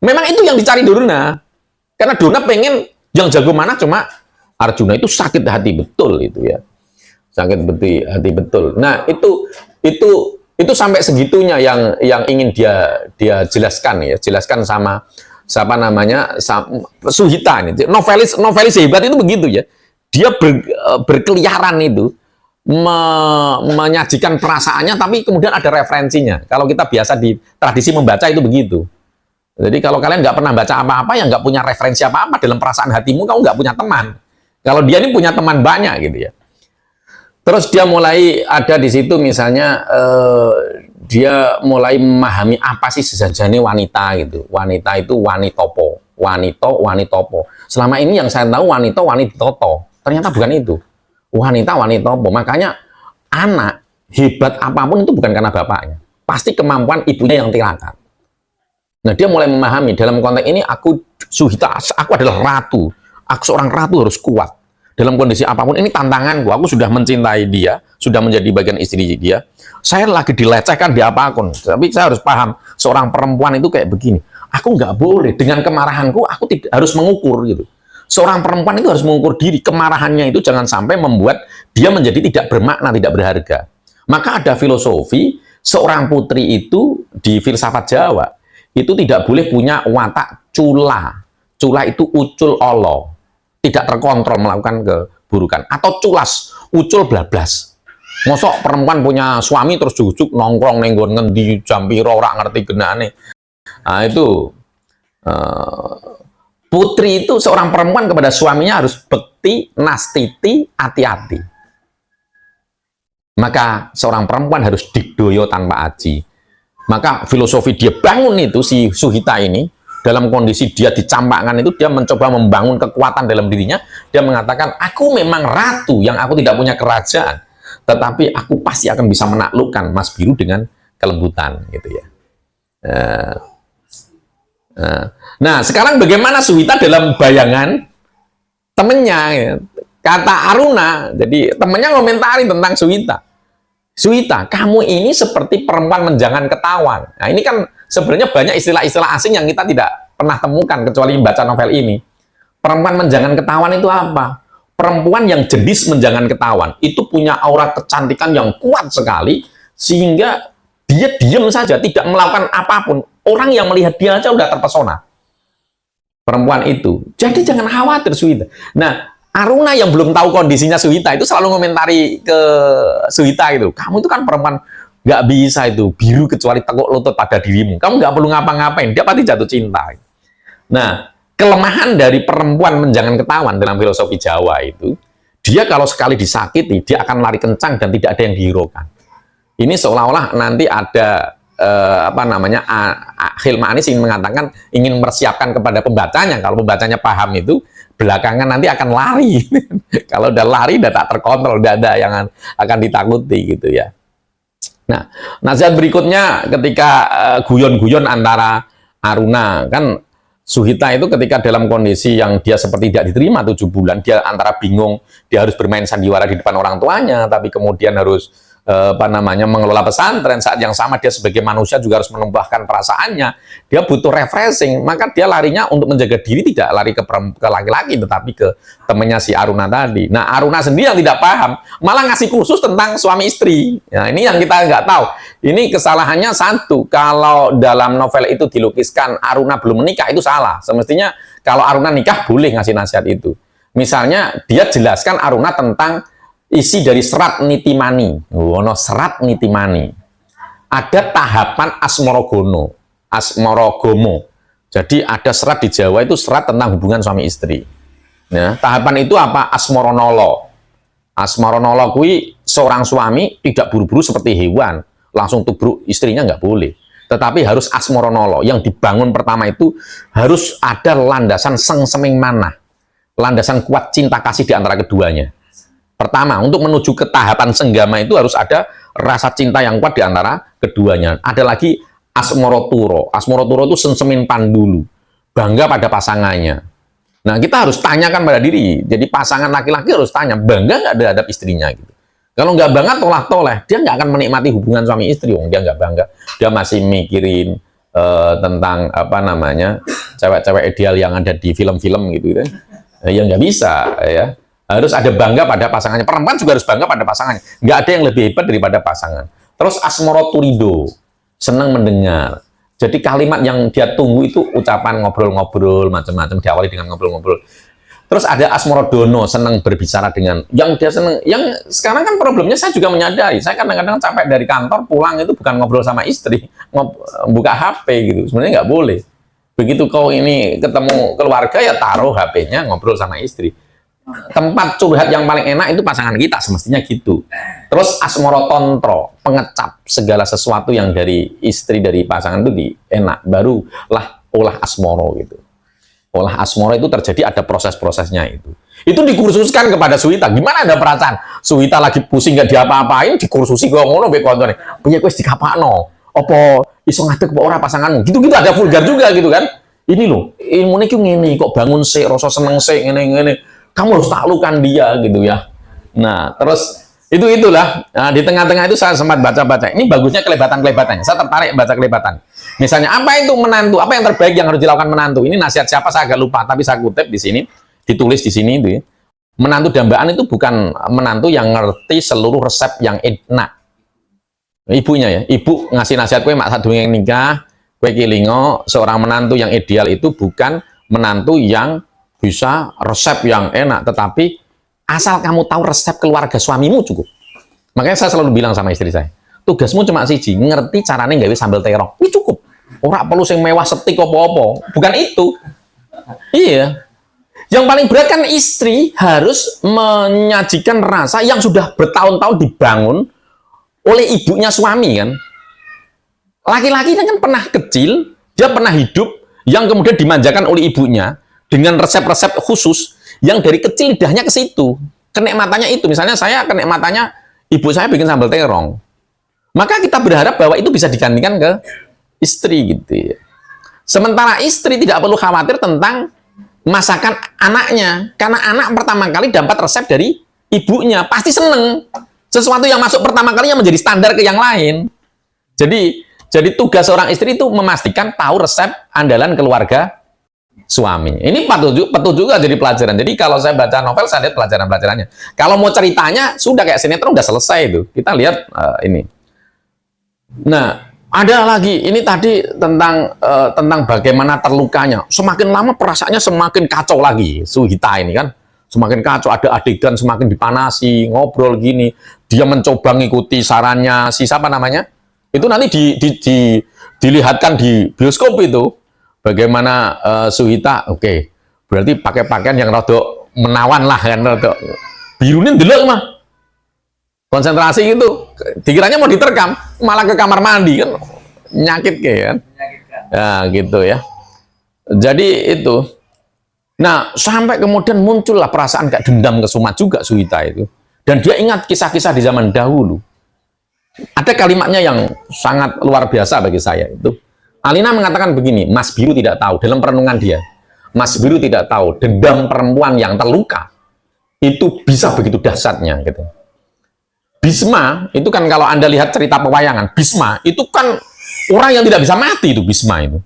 Memang itu yang dicari Durna. Karena Durna pengen yang jago manah cuma Arjuna. Itu sakit hati betul itu ya. Sakit hati betul. Nah, itu sampai segitunya yang ingin dia jelaskan ya. Jelaskan sama siapa namanya? Suhita ini. Novelis hebat itu begitu ya. Dia berkeliaran itu. Menyajikan perasaannya tapi kemudian ada referensinya. Kalau kita biasa di tradisi membaca itu begitu. Jadi kalau kalian nggak pernah baca apa-apa yang nggak punya referensi apa-apa dalam perasaan hatimu, kamu nggak punya teman. Kalau dia ini punya teman banyak gitu ya. Terus dia mulai ada di situ misalnya dia mulai memahami apa sih sejatinya wanita gitu. Wanita itu wanitopo, wanitopo. Selama ini yang saya tahu wanitoto. Ternyata bukan itu. Wanita. Makanya anak hebat apapun itu bukan karena bapaknya. Pasti kemampuan ibunya yang tirakat. Nah, dia mulai memahami dalam konteks ini aku Suhita, aku adalah ratu. Aku seorang ratu harus kuat. Dalam kondisi apapun ini tantanganku. Aku sudah mencintai dia, sudah menjadi bagian istri dia. Saya lagi dilecehkan di apapun. Tapi saya harus paham seorang perempuan itu kayak begini. Aku nggak boleh dengan kemarahanku aku tidak harus mengukur gitu. Seorang perempuan itu harus mengukur diri, kemarahannya itu jangan sampai membuat dia menjadi tidak bermakna, tidak berharga. Maka ada filosofi, seorang putri itu di filsafat Jawa, itu tidak boleh punya watak cula. Cula itu ucul olo. tidak terkontrol melakukan keburukan, atau culas, ucul blablas. Mosok perempuan punya suami terus jujuk nongkrong nenggon ngendi jam piro ora ngerti genane. Nah, itu putri itu seorang perempuan kepada suaminya harus bekti, nastiti, hati-hati. Maka seorang perempuan harus digdoyo tanpa aji. Maka filosofi dia bangun itu, si Suhita ini, dalam kondisi dia dicampakkan itu, dia mencoba membangun kekuatan dalam dirinya. Dia mengatakan, aku memang ratu yang aku tidak punya kerajaan, tetapi aku pasti akan bisa menaklukkan Mas Biru dengan kelembutan, gitu ya. Nah, sekarang bagaimana Suhita dalam bayangan temennya? Ya. Kata Aruna, jadi temennya ngomentari tentang Suhita. Suhita, kamu ini seperti perempuan menjangan ketahuan. Nah, ini kan sebenarnya banyak istilah-istilah asing yang kita tidak pernah temukan kecuali membaca novel ini. Perempuan menjangan ketahuan itu apa? Perempuan yang jenis menjangan ketahuan itu punya aura kecantikan yang kuat sekali sehingga dia diam saja, tidak melakukan apapun. Orang yang melihat dia aja udah terpesona. Perempuan itu. Jadi jangan khawatir Suhita. Nah, Aruna yang belum tahu kondisinya Suhita itu selalu komentari ke Suhita itu. Kamu itu kan perempuan nggak bisa itu biru kecuali tekuk lutut pada dirimu. Kamu nggak perlu ngapa-ngapain. Dia pasti jatuh cinta. Nah, kelemahan dari perempuan menjangan ketahuan dalam filosofi Jawa itu, dia kalau sekali disakiti, dia akan lari kencang dan tidak ada yang dihiraukan. Ini seolah-olah nanti ada Hilma Anis ingin mengatakan, ingin mempersiapkan kepada pembacanya. Kalau pembacanya paham itu, belakangan nanti akan lari. Kalau udah lari, udah tak terkontrol, udah ada yang akan ditakuti gitu ya. Nah, nasihat berikutnya ketika guyon-guyon antara Aruna, kan Suhita itu ketika dalam kondisi yang dia seperti tidak diterima 7 bulan, dia antara bingung, dia harus bermain sandiwara di depan orang tuanya, tapi kemudian harus mengelola pesantren. Saat yang sama dia sebagai manusia juga harus menambahkan perasaannya. Dia butuh refreshing, maka dia larinya untuk menjaga diri tidak lari ke laki-laki, tetapi ke temannya si Aruna tadi. Nah, Aruna sendiri yang tidak paham, malah ngasih kursus tentang suami istri. Nah, ini yang kita nggak tahu. Ini kesalahannya satu, kalau dalam novel itu dilukiskan Aruna belum menikah, itu salah. Semestinya kalau Aruna nikah boleh ngasih nasihat itu. Misalnya dia jelaskan Aruna tentang isi dari serat Nitimani. Serat Nitimani. Ada tahapan Asmorogomo. Jadi ada serat di Jawa itu serat tentang hubungan suami istri. Nah, tahapan itu apa? Asmoronolo. Asmoronolo kui seorang suami tidak buru-buru seperti hewan, langsung tubruk istrinya nggak boleh. Tetapi harus asmoronolo. Yang dibangun pertama itu harus ada landasan sengseming manah. Landasan kuat cinta kasih di antara keduanya. Pertama, untuk menuju ke tahapan senggama itu harus ada rasa cinta yang kuat di antara keduanya. Ada lagi asmoroturo. Asmoroturo itu sensemin pandulu. Bangga pada pasangannya. Nah, kita harus tanyakan pada diri. Jadi pasangan laki-laki harus tanya, bangga nggak terhadap istrinya? Gitu. Kalau nggak bangga, toleh-toleh. Dia nggak akan menikmati hubungan suami istri. Dia nggak bangga. Dia masih mikirin tentang cewek-cewek ideal yang ada di film-film gitu. Ya nggak bisa ya. Harus ada bangga pada pasangannya. Perempuan juga harus bangga pada pasangannya. Nggak ada yang lebih hebat daripada pasangan. Terus asmoroturido, senang mendengar. Jadi kalimat yang dia tunggu itu ucapan ngobrol-ngobrol, macam-macam, diawali dengan ngobrol-ngobrol. Terus ada asmorodono, senang berbicara dengan, yang dia senang, yang sekarang kan problemnya saya juga menyadari, saya kadang-kadang capek dari kantor, pulang itu bukan ngobrol sama istri, buka HP gitu, sebenarnya nggak boleh. Begitu kau ini ketemu keluarga, ya taruh HP-nya, ngobrol sama istri. Tempat curhat yang paling enak itu pasangan kita, semestinya gitu. Terus asmorotontro, pengecap segala sesuatu yang dari istri, dari pasangan itu enak, barulah olah asmoro gitu. Olah asmoro itu terjadi, ada proses-prosesnya itu. Itu dikursuskan kepada Suhita. Gimana ada perasaan? Suhita lagi pusing gak diapa-apain, dikursusi kok ngono be kontone. Piye kowe dikapakno? Apa iso ngadeg apa ora pasanganmu? Gitu-gitu ada vulgar juga gitu kan. Ini loh, ilmune ki ngene, kok bangun sik, rasa seneng sik ngene-ngene. Kamu harus taklukkan dia gitu ya. Nah, terus itulah. Nah, di tengah-tengah itu saya sempat baca-baca. Ini bagusnya kelebatan-kelebatannya. Saya tertarik baca kelebatan. Misalnya, apa itu menantu? Apa yang terbaik yang harus dilakukan menantu? Ini nasihat siapa saya agak lupa, tapi saya kutip di sini, ditulis di sini itu. Ya. Menantu dambaan itu bukan menantu yang ngerti seluruh resep yang enak. Ibunya ya, ibu ngasih nasihat kue mak satu yang nikah, kue kilingo, seorang menantu yang ideal itu bukan menantu yang bisa resep yang enak, tetapi asal kamu tahu resep keluarga suamimu cukup. Makanya saya selalu bilang sama istri saya, tugasmu cuma siji, ngerti caranya nggawe sambal terong. Ini cukup. Ora perlu sing mewah setik apa-apa. Bukan itu. Iya. Yang paling berat kan istri harus menyajikan rasa yang sudah bertahun-tahun dibangun oleh ibunya suami kan. Laki-laki kan pernah kecil, dia pernah hidup yang kemudian dimanjakan oleh ibunya dengan resep-resep khusus yang dari kecil lidahnya ke situ. Kenikmatannya itu. Misalnya saya kenikmatannya ibu saya bikin sambal terong. Maka kita berharap bahwa itu bisa digantikan ke istri gitu ya. Sementara istri tidak perlu khawatir tentang masakan anaknya, karena anak pertama kali dapat resep dari ibunya, pasti seneng. Sesuatu yang masuk pertama kalinya menjadi standar ke yang lain. Jadi tugas seorang istri itu memastikan tahu resep andalan keluarga suami. Ini patut juga jadi pelajaran. Jadi kalau saya baca novel, saya lihat pelajaran-pelajarannya. Kalau mau ceritanya, sudah kayak sinetron, udah selesai itu. Kita lihat ini. Nah, ada lagi, ini tadi tentang bagaimana terlukanya. Semakin lama perasaannya semakin kacau lagi, Suhita ini kan. Semakin kacau, ada adegan semakin dipanasi, ngobrol gini. Dia mencoba ngikuti sarannya, si siapa namanya? Itu nanti dilihatkan di bioskop itu. Bagaimana Suhita, oke. Berarti pakai pakaian yang rada menawan lah kan, rada birunya ndelok mah. Konsentrasi gitu, dikiranya mau diterkam, malah ke kamar mandi kan, nyakit kan. Ya gitu ya. Jadi itu. Nah, sampai kemudian muncullah perasaan kayak dendam kesumat juga Suhita itu. Dan dia ingat kisah-kisah di zaman dahulu. Ada kalimatnya yang sangat luar biasa bagi saya itu. Alina mengatakan begini, Mas Biru tidak tahu, dalam perenungan dia, Mas Biru tidak tahu, dendam perempuan yang terluka itu bisa begitu dahsyatnya gitu. Bisma, itu kan kalau Anda lihat cerita pewayangan, Bisma, itu kan orang yang tidak bisa mati itu Bisma itu.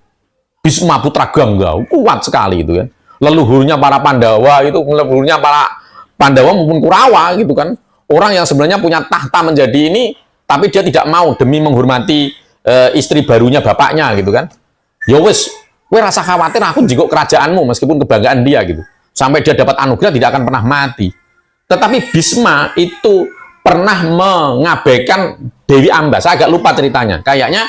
Bisma putra Gangga, kuat sekali itu kan. Leluhurnya para Pandawa itu, leluhurnya para Pandawa maupun Kurawa gitu kan. Orang yang sebenarnya punya tahta menjadi ini, tapi dia tidak mau demi menghormati istri barunya bapaknya gitu kan. Ya wes, gue rasa khawatir aku jikok kerajaanmu meskipun kebanggaan dia gitu. Sampai dia dapat anugerah tidak akan pernah mati. Tetapi Bisma itu pernah mengabaikan Dewi Amba. Saya agak lupa ceritanya. Kayaknya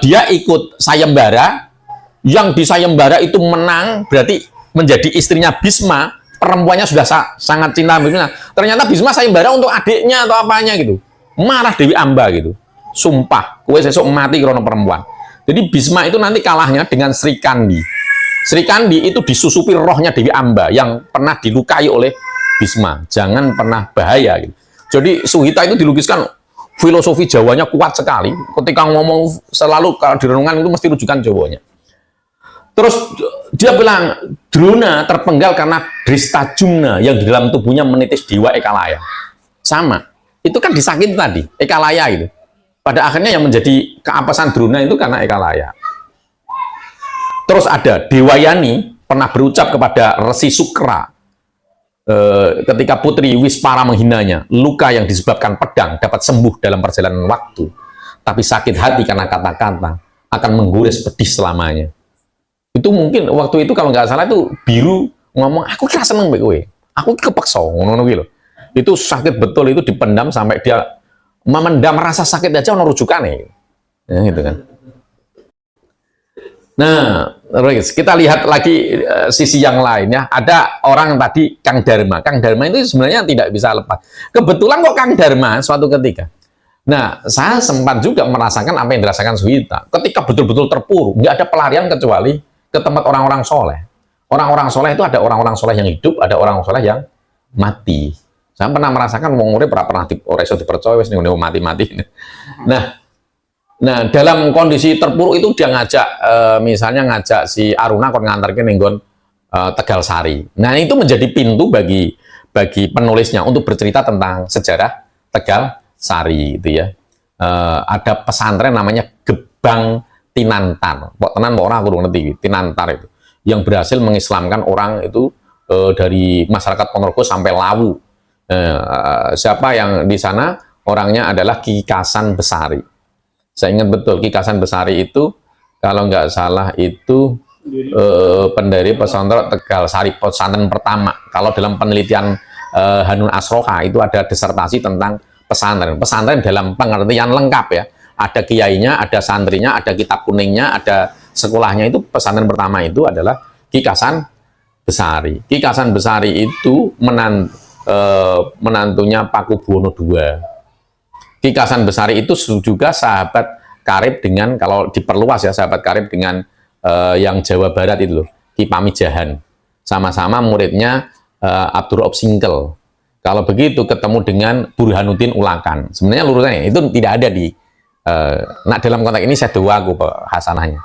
dia ikut sayembara, yang di sayembara itu menang, berarti menjadi istrinya Bisma. Perempuannya sudah sangat cinta Bisma. Ternyata Bisma sayembara untuk adiknya atau apanya gitu. Marah Dewi Amba gitu. Sumpah, kowe sesuk mati karena perempuan. Jadi Bisma itu nanti kalahnya dengan Sri Kandi. Sri Kandi itu disusupi rohnya Dewi Amba yang pernah dilukai oleh Bisma. Jangan pernah bahaya gitu. Jadi Suhita itu dilukiskan filosofi Jawanya kuat sekali. Ketika ngomong selalu kalau di renungan itu mesti rujukan Jawanya. Terus dia bilang Drona terpenggal karena Drista Jumna yang di dalam tubuhnya menitis dewa Ekalaya. Sama. Itu kan disakiti tadi, Ekalaya gitu. Pada akhirnya yang menjadi keapesan Drona itu karena Ekalaya. Terus ada Dewayani pernah berucap kepada Resi Sukra ketika putri Wispara menghinanya, luka yang disebabkan pedang dapat sembuh dalam perjalanan waktu, tapi sakit hati karena kata-kata akan menggores pedih selamanya. Itu mungkin waktu itu kalau nggak salah itu Biru ngomong, aku kira seneng kowe, aku kepeksa ngono gitu. Itu sakit betul, itu dipendam sampai dia memendam rasa sakit aja ono rujukane. Ya gitu kan. Nah, kita lihat lagi sisi yang lainnya. Ada orang tadi Kang Dharma. Kang Dharma itu sebenarnya tidak bisa lepas. Kebetulan kok Kang Dharma suatu ketika. Nah, saya sempat juga merasakan apa yang dirasakan Suhita. Ketika betul-betul terpuruk, nggak ada pelarian kecuali ke tempat orang-orang soleh. Orang-orang soleh itu ada orang-orang soleh yang hidup, ada orang soleh yang mati. Saya pernah merasakan wong urip pernah iso dipercaya wis ning mati-mati. Nah, dalam kondisi terpuruk itu dia ngajak misalnya ngajak si Aruna kon ngantarke ning nggon Tegal Sari. Nah, itu menjadi pintu bagi penulisnya untuk bercerita tentang sejarah Tegal Sari gitu ya. Ada pesantren namanya Gebang Tinantar. Kok tenan kok ora aku ngerti Tinantar itu. Yang berhasil mengislamkan orang itu dari masyarakat Ponorogo sampai Lawu. Siapa yang di sana? Orangnya adalah Ki Kasan Besari. Saya ingat betul Ki Kasan Besari itu kalau nggak salah itu pendiri pesantren Tegal Sari, pesantren pertama. Kalau dalam penelitian Hanun Asroha itu ada disertasi tentang pesantren. Pesantren dalam pengertian lengkap ya. Ada kiainya, ada santrinya, ada kitab kuningnya, ada sekolahnya. Itu pesantren pertama itu adalah Ki Kasan Besari. Ki Kasan Besari itu menantunya Pakubuwono II. Ki Kasan Besari itu juga sahabat karib dengan, kalau diperluas ya, sahabat karib dengan yang Jawa Barat itu loh, Ki Pamijahan. Sama-sama muridnya Abdurrahman Singkel. Kalau begitu ketemu dengan Burhanuddin Ulakan. Sebenarnya lurusannya itu tidak ada di nah dalam konteks ini saya doaku hasanahnya.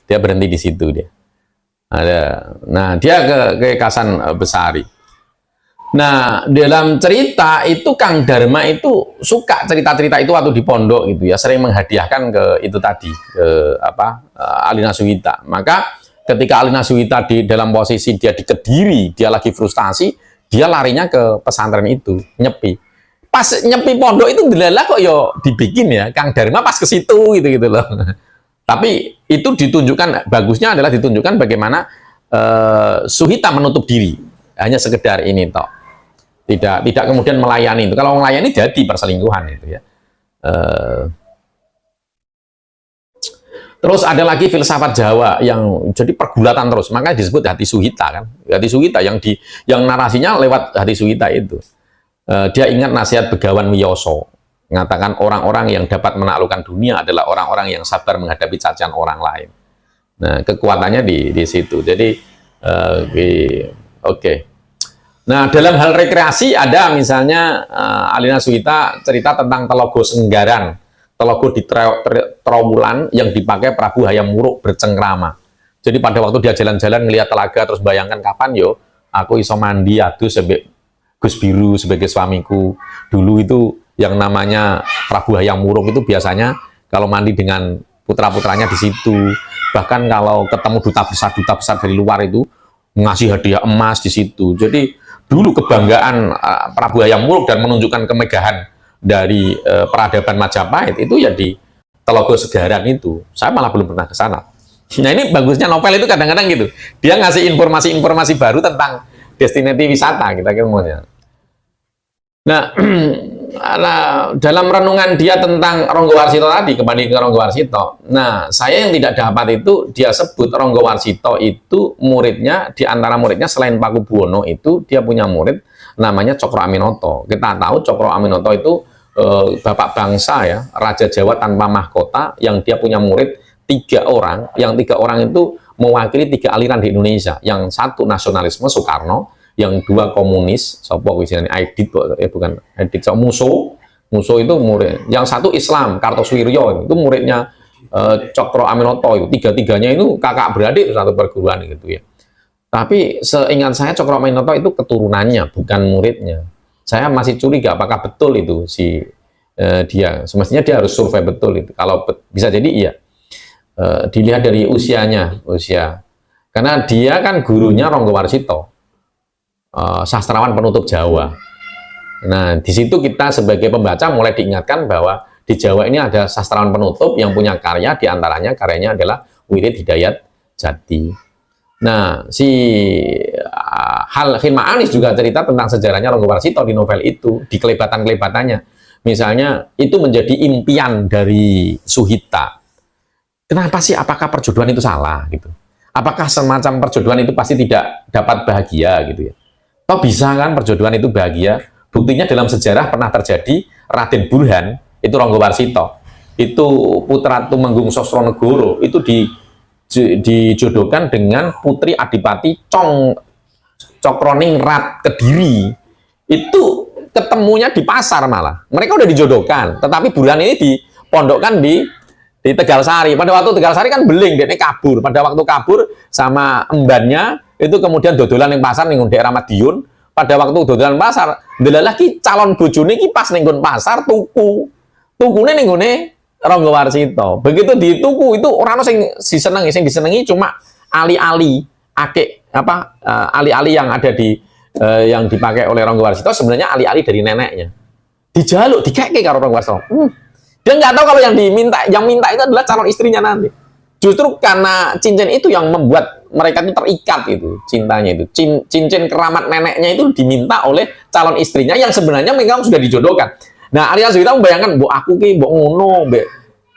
Dia berhenti di situ dia. Ada. Nah, dia ke Kasan Besari. Nah, dalam cerita itu Kang Dharma itu suka cerita-cerita itu waktu di pondok gitu ya, sering menghadiahkan ke itu tadi, ke Alina Suwita. Maka ketika Alina Suwita di dalam posisi dia di Kediri, dia lagi frustasi, dia larinya ke pesantren itu, nyepi. Pas nyepi pondok itu delalah kok yo dibikin ya, Kang Dharma pas ke situ gitu loh. Tapi itu ditunjukkan, bagusnya adalah ditunjukkan bagaimana Suhita menutup diri, hanya sekedar ini toh. Tidak kemudian melayani itu. Kalau melayani jadi perselingkuhan itu ya. Terus ada lagi filsafat Jawa yang jadi pergulatan terus, makanya disebut Hati Suhita kan. Hati Suhita yang narasinya lewat Hati Suhita itu. Dia ingat nasihat Begawan Wiyoso, mengatakan orang-orang yang dapat menaklukkan dunia adalah orang-orang yang sabar menghadapi cacian orang lain. Nah, kekuatannya di situ. Jadi oke. Nah, dalam hal rekreasi ada misalnya Alina Suwita cerita tentang telogo Senggaran, telogo di Trowulan yang dipakai Prabu Hayam Wuruk bercengkrama. Jadi pada waktu dia jalan-jalan ngelihat telaga terus bayangkan kapan yo aku iso mandi adus sebagai Gus Biru sebagai suamiku. Dulu itu yang namanya Prabu Hayam Wuruk itu biasanya kalau mandi dengan putra-putranya di situ. Bahkan kalau ketemu duta besar dari luar itu ngasih hadiah emas di situ. Jadi dulu kebanggaan Prabu Hayam Wuruk dan menunjukkan kemegahan dari peradaban Majapahit itu ya di Telogo Segaran itu. Saya malah belum pernah ke sana. Nah, ini bagusnya novel itu kadang-kadang gitu. Dia ngasih informasi-informasi baru tentang destinasi wisata kita kira. Nah, dalam renungan dia tentang Ronggo Warsito tadi, kembali ke Ronggo Warsito. Nah, saya yang tidak dapat itu, dia sebut Ronggo Warsito itu muridnya, di antara muridnya selain Pakubuwono itu, dia punya murid namanya Cokro Aminoto. Kita tahu Cokro Aminoto itu bapak bangsa ya, Raja Jawa tanpa mahkota, yang dia punya murid 3 orang, yang 3 orang itu mewakili 3 aliran di Indonesia. Yang satu nasionalisme Soekarno, yang 2 komunis, sopo istilahnya Aidit, bukan Aidit, Muso itu murid. Yang satu Islam, Kartosuwiryo itu muridnya Cokro Aminoto itu. 3-tiganya itu kakak beradik satu perguruan gitu ya. Tapi seingat saya Cokro Aminoto itu keturunannya, bukan muridnya. Saya masih curiga apakah betul itu dia. Semestinya dia harus survei betul itu. Kalau bisa jadi iya. Dilihat dari usia. Karena dia kan gurunya Ronggo Warsito. Sastrawan penutup Jawa. Nah, di situ kita sebagai pembaca mulai diingatkan bahwa di Jawa ini ada sastrawan penutup yang punya karya, diantaranya karyanya adalah Wirid Hidayat Jati. Nah, si Hilma Anis juga cerita tentang sejarahnya Ronggo Warsito di novel itu, di kelebatan-kelebatannya. Misalnya, itu menjadi impian dari Suhita. Kenapa sih? Apakah perjodohan itu salah? Gitu? Apakah semacam perjodohan itu pasti tidak dapat bahagia? Gitu ya? Toh bisa kan perjodohan itu bahagia? Buktinya dalam sejarah pernah terjadi Raden Burhan, itu Ronggo Warsito, itu putra Tumenggung Sosronegoro, itu dijodohkan dengan putri Adipati Cokroningrat Kediri. Itu ketemunya di pasar malah. Mereka udah dijodohkan, tetapi Burhan ini dipondokkan di Tegal Sari. Pada waktu Tegal Sari kan beling, dia kabur. Pada waktu kabur sama embannya, itu kemudian dodolan yang pasar ning daerah Madiun. Pada waktu dodolan pasar, delalah ki calon bojone ki pas ning pasar tukune ning Ronggo Warsito. Begitu dituku itu orang sing disenengi cuma ali-ali ali-ali yang ada di yang dipakai oleh Ronggo Warsito sebenarnya ali-ali dari neneknya. Dijaluk, dikeke karo Ronggo Warsito. Dia nggak tahu kalau yang minta itu adalah calon istrinya nanti. Justru karena cincin itu yang membuat mereka itu terikat itu cintanya itu. Cincin keramat neneknya itu diminta oleh calon istrinya yang sebenarnya memang sudah dijodohkan. Nah, Arya Suwita membayangkan, mbok aku ki mbok ngono, mbek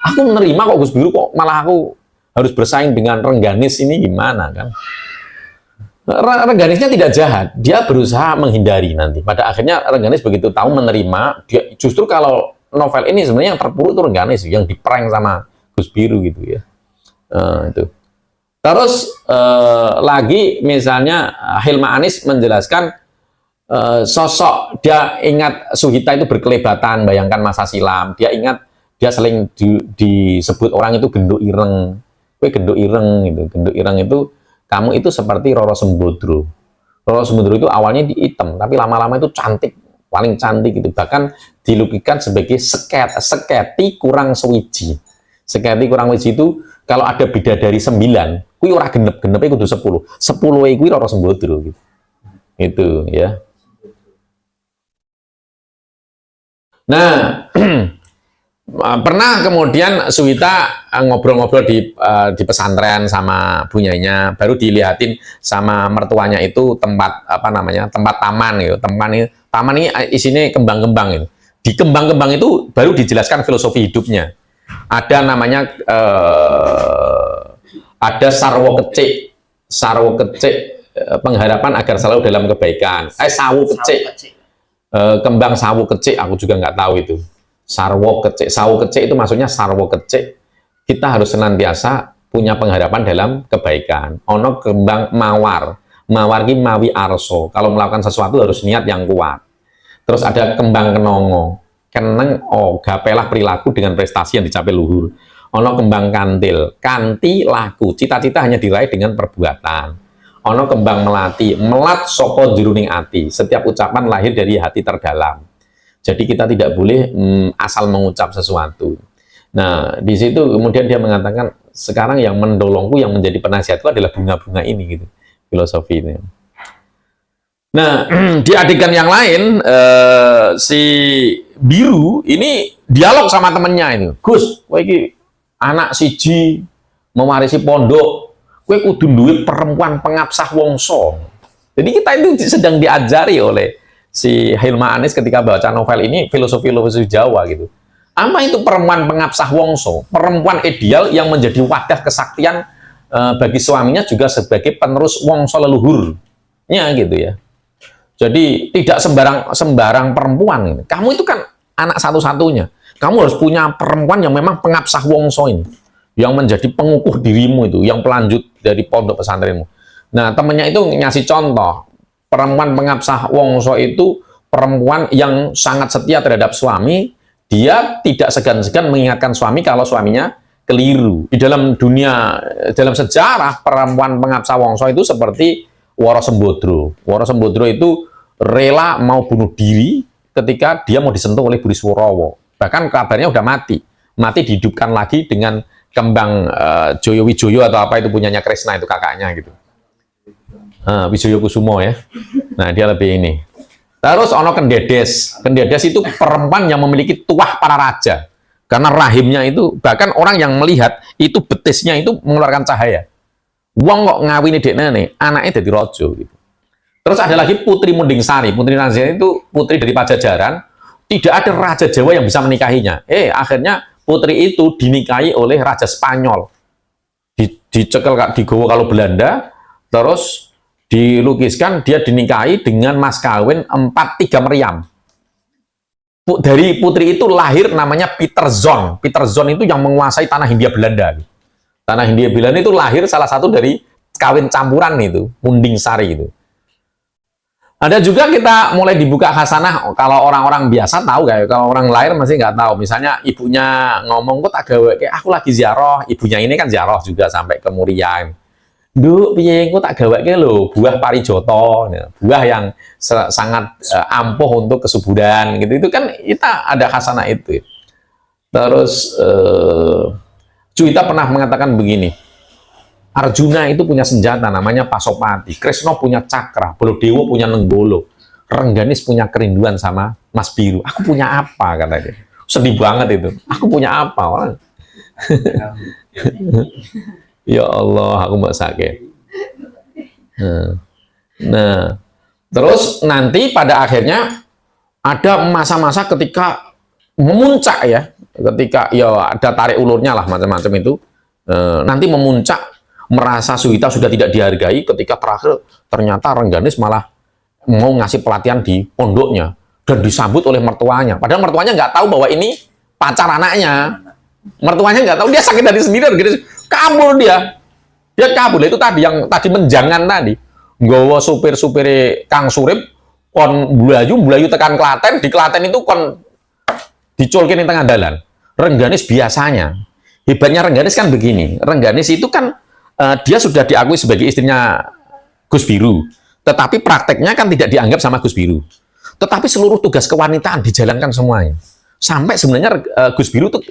aku menerima kok Gus Biru, kok malah aku harus bersaing dengan Rengganis ini gimana kan? Rengganisnya tidak jahat, dia berusaha menghindari nanti. Pada akhirnya Rengganis begitu tahu menerima, dia justru kalau novel ini sebenarnya yang terpuruk itu Rengganis, yang diprank sama Gus Biru gitu ya. Itu. Terus lagi misalnya Hilma Anis menjelaskan sosok, dia ingat Suhita itu berkelebatan, bayangkan masa silam, dia ingat dia sering disebut orang itu genduk ireng, genduk ireng gitu, genduk ireng itu kamu itu seperti Roro Sembodro. Roro Sembodro itu awalnya hitam, tapi lama-lama itu cantik, paling cantik gitu. Bahkan dilukikan sebagai seketi kurang sewiji. Seketi kurang sewiji itu kalau ada bidadari 9, kui ora genep-genepnya kudu 10. 10 kui Roro Sembodro gitu. Itu ya. Nah, pernah kemudian Suwita ngobrol-ngobrol di pesantren sama bunyainya, baru dilihatin sama mertuanya itu tempat apa namanya, tempat taman gitu. Taman ini isinya kembang-kembang itu. Di kembang-kembang itu baru dijelaskan filosofi hidupnya. Ada namanya ada sarwo kecik, pengharapan agar selalu dalam kebaikan. Sawu kecik, kembang sawu kecik, aku juga nggak tahu itu. Sawu kecik itu maksudnya sarwo kecik. Kita harus senantiasa punya pengharapan dalam kebaikan. Ono kembang mawar ki mawi arso. Kalau melakukan sesuatu harus niat yang kuat. Terus ada kembang kenongo, keneng gapelah perilaku dengan prestasi yang dicapai luhur. Ono kembang kantil, kanti laku, cita-cita hanya diraih dengan perbuatan. Ono kembang melati, melat soko jeruning ati. Setiap ucapan lahir dari hati terdalam. Jadi kita tidak boleh asal mengucap sesuatu. Nah, di situ kemudian dia mengatakan, sekarang yang mendolongku, yang menjadi penasihatku adalah bunga-bunga ini, gitu, filosofi ini. Nah, di adegan yang lain, si Biru ini dialog sama temennya itu. Gus, kowe iki anak siji mewarisi pondok, kowe kudu duwe perempuan pengabsah wongso. Jadi kita itu sedang diajari oleh si Hilma Anis ketika baca novel ini filosofi Jawa gitu. Apa itu perempuan pengabsah wongso? Perempuan ideal yang menjadi wadah kesaktian bagi suaminya juga sebagai penerus wongso leluhurnya gitu ya. Jadi tidak sembarang perempuan. Kamu itu kan anak satu-satunya. Kamu harus punya perempuan yang memang pengabsah wongso ini, yang menjadi pengukuh dirimu itu, yang pelanjut dari pondok pesantrenmu. Nah, temannya itu ngasih contoh. Perempuan pengabsah wongso itu perempuan yang sangat setia terhadap suami. Dia tidak segan-segan mengingatkan suami kalau suaminya keliru. Di dalam dunia, dalam sejarah, perempuan pengabsah wongso itu seperti Woro Sembodro. Woro Sembodro itu rela mau bunuh diri ketika dia mau disentuh oleh Burisworowo. Bahkan kabarnya udah mati. Mati dihidupkan lagi dengan kembang Joyo Wijoyo atau apa itu punyanya Kresna, itu kakaknya gitu. Wijoyo Kusumo ya. Nah, dia lebih ini. Terus ono Kendedes. Kendedes itu perempuan yang memiliki tuah para raja. Karena rahimnya itu, bahkan orang yang melihat itu betisnya itu mengeluarkan cahaya. Wong kok ngawini dekne nih, anaknya jadi rojo gitu. Terus ada lagi Putri Munding Sari. Putri Munding Sari itu putri dari Pajajaran. Tidak ada raja Jawa yang bisa menikahinya. Akhirnya putri itu dinikahi oleh raja Spanyol. Dicekel digowo kalau Belanda, terus dilukiskan dia dinikahi dengan mas kawin 4-3 meriam. Dari putri itu lahir namanya Peter Zon. Peter Zon itu yang menguasai tanah Hindia Belanda. Tanah Hindia Belanda itu lahir salah satu dari kawin campuran itu, Munding Sari itu. Ada juga kita mulai dibuka khasanah, kalau orang-orang biasa tahu, kayak kalau orang lain masih nggak tahu. Misalnya ibunya ngomong, kok tak gawe, kayak aku lagi ziarah. Ibunya ini kan ziarah juga sampai ke Muria. Duh, piye engko tak gaweke lho, buah parijoto, buah yang sangat ampuh untuk kesuburan gitu. Itu kan kita ada khasanah itu. Terus Suwita pernah mengatakan begini. Arjuna itu punya senjata namanya Pasopati, Kresna punya cakra, Baladewa punya Nenggolo, Rengganis punya kerinduan sama Mas Biru. Aku punya apa katanya? Sedih banget itu. Aku punya apa? Ya Allah, aku mau sakit. Nah, terus nanti pada akhirnya ada masa-masa ketika memuncak ya, ketika ya ada tarik ulurnya lah macam-macam itu. Nanti memuncak, merasa Suhita sudah tidak dihargai, ketika terakhir ternyata Rengganis malah mau ngasih pelatihan di pondoknya dan disambut oleh mertuanya. Padahal mertuanya nggak tahu bahwa ini pacar anaknya. Mertuanya nggak tahu, dia sakit hati sendiri, kabur dia. Dia kabur. Itu tadi yang tadi menjangan tadi. Nggawa supir-supir Kang Surip kon bulayu tekan Klaten, di Klaten itu kon diculkin di tengah dalan. Rengganis biasanya, hebatnya Rengganis kan begini. Rengganis itu kan dia sudah diakui sebagai istrinya Gus Biru, tetapi prakteknya kan tidak dianggap sama Gus Biru. Tetapi seluruh tugas kewanitaan dijalankan semuanya. Sampai sebenarnya Gus Biru tuh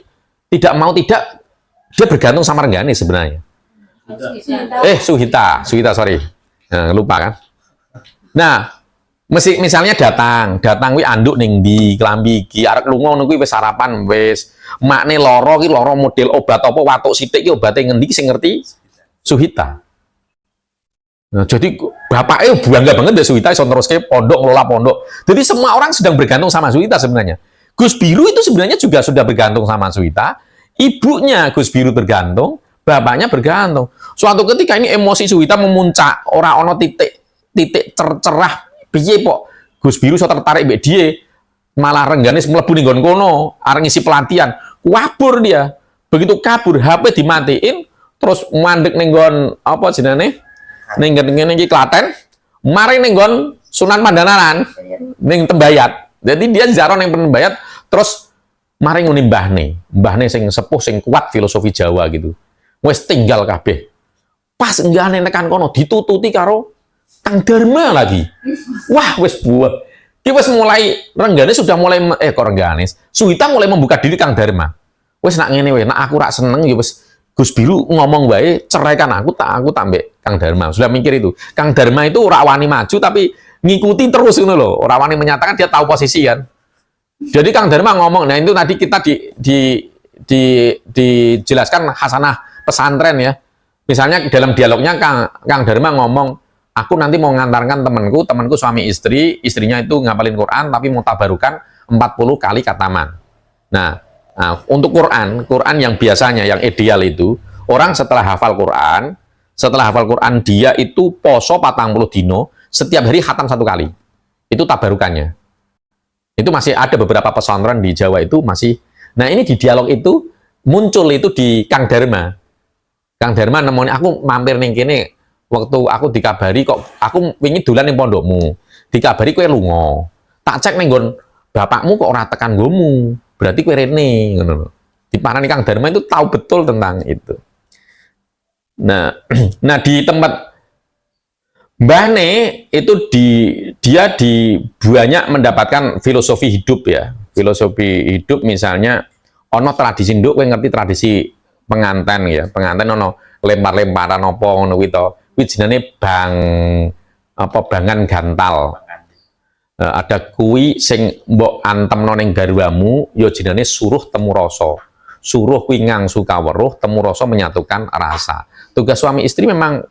tidak mau tidak, dia bergantung sama Rengganis sebenarnya. Suhita, sorry. Nah, lupa kan. Nah, misalnya datang wi anduk ning di kelambi iki arek lunga ngono kuwi wis sarapan wis makne lara ki lara model obat apa watuk sithik ki obate ngendi ki sing ngerti Suhita. Nah, jadi bapaknya bangga banget deh Suhita iso neruske pondok, ngelola pondok. Jadi semua orang sedang bergantung sama Suhita sebenarnya. Gus Biru itu sebenarnya juga sudah bergantung sama Suhita. Ibunya Gus Biru bergantung, bapaknya bergantung. Suatu ketika ini emosi Suhita memuncak, ora ono titik cerah piye kok Gus Biru so tertarik mbek dia, malah Rengganis mlebu ning nggon kono arep ngisi pelatihan. Kabur dia. Begitu kabur HP dimatiin, terus mandek ning nggon apa jenenge? Ning ngene iki Klaten, mari ning nggon Sunan Pandanaran ning Tembayat. Jadi dia jaro ning Tembayat, terus mari nguni mbahne sing sepuh sing kuat filosofi Jawa gitu. Wis tinggal kabeh. Pas enggane tekan kono ditututi karo Kang Dharma lagi. Wah, wis buah. Ki wis mulai Rengganis sudah mulai kok Rengganis. Suhita mulai membuka diri Kang Dharma. Wis nak ngene wae, nak aku rak seneng ya wis Gus Biru ngomong wae ceraikan aku tak mbek Kang Dharma. Sudah mikir itu. Kang Dharma itu ora wani maju tapi ngikuti terus ngono lho. Ora wani menyatakan dia tahu posisi kan. Jadi Kang Dharma ngomong, nah itu tadi kita dijelaskan hasanah pesantren ya. Misalnya dalam dialognya Kang Dharma ngomong, aku nanti mau ngantarkan temanku suami istri, istrinya itu ngapalin Quran tapi mau tabarukan 40 kali kataman. Nah, untuk Quran yang biasanya yang ideal itu orang setelah hafal Quran dia itu poso 40 dino, setiap hari khatam 1 kali. Itu tabarukannya. Itu masih ada beberapa pesantren di Jawa itu masih. Nah, ini di dialog itu muncul itu di Kang Dharma. Kang Dharma nemoni aku mampir ning kene. Waktu aku dikabari kok aku wingi dolan ning pondokmu. Dikabari kowe lunga. Tak cek ning nggon bapakmu kok ora tekan nggomu. Berarti kowe rene ngono lho. Diparani Kang Dharma itu tahu betul tentang itu. Nah, di tempat Mbahne itu dia banyak mendapatkan filosofi hidup ya. Filosofi hidup misalnya ono tradisi nduk kowe ngerti tradisi penganten ya. Penganten ono lempar-lemparan apa ngono kuwi to. Kuwi jenenge bangan gantal. Ada kuwi sing mbok antemno ning garwamu ya jenenge suruh temu rasa. Suruh kuwi ngangsu kaweruh, temu rasa menyatukan rasa. Tugas suami istri memang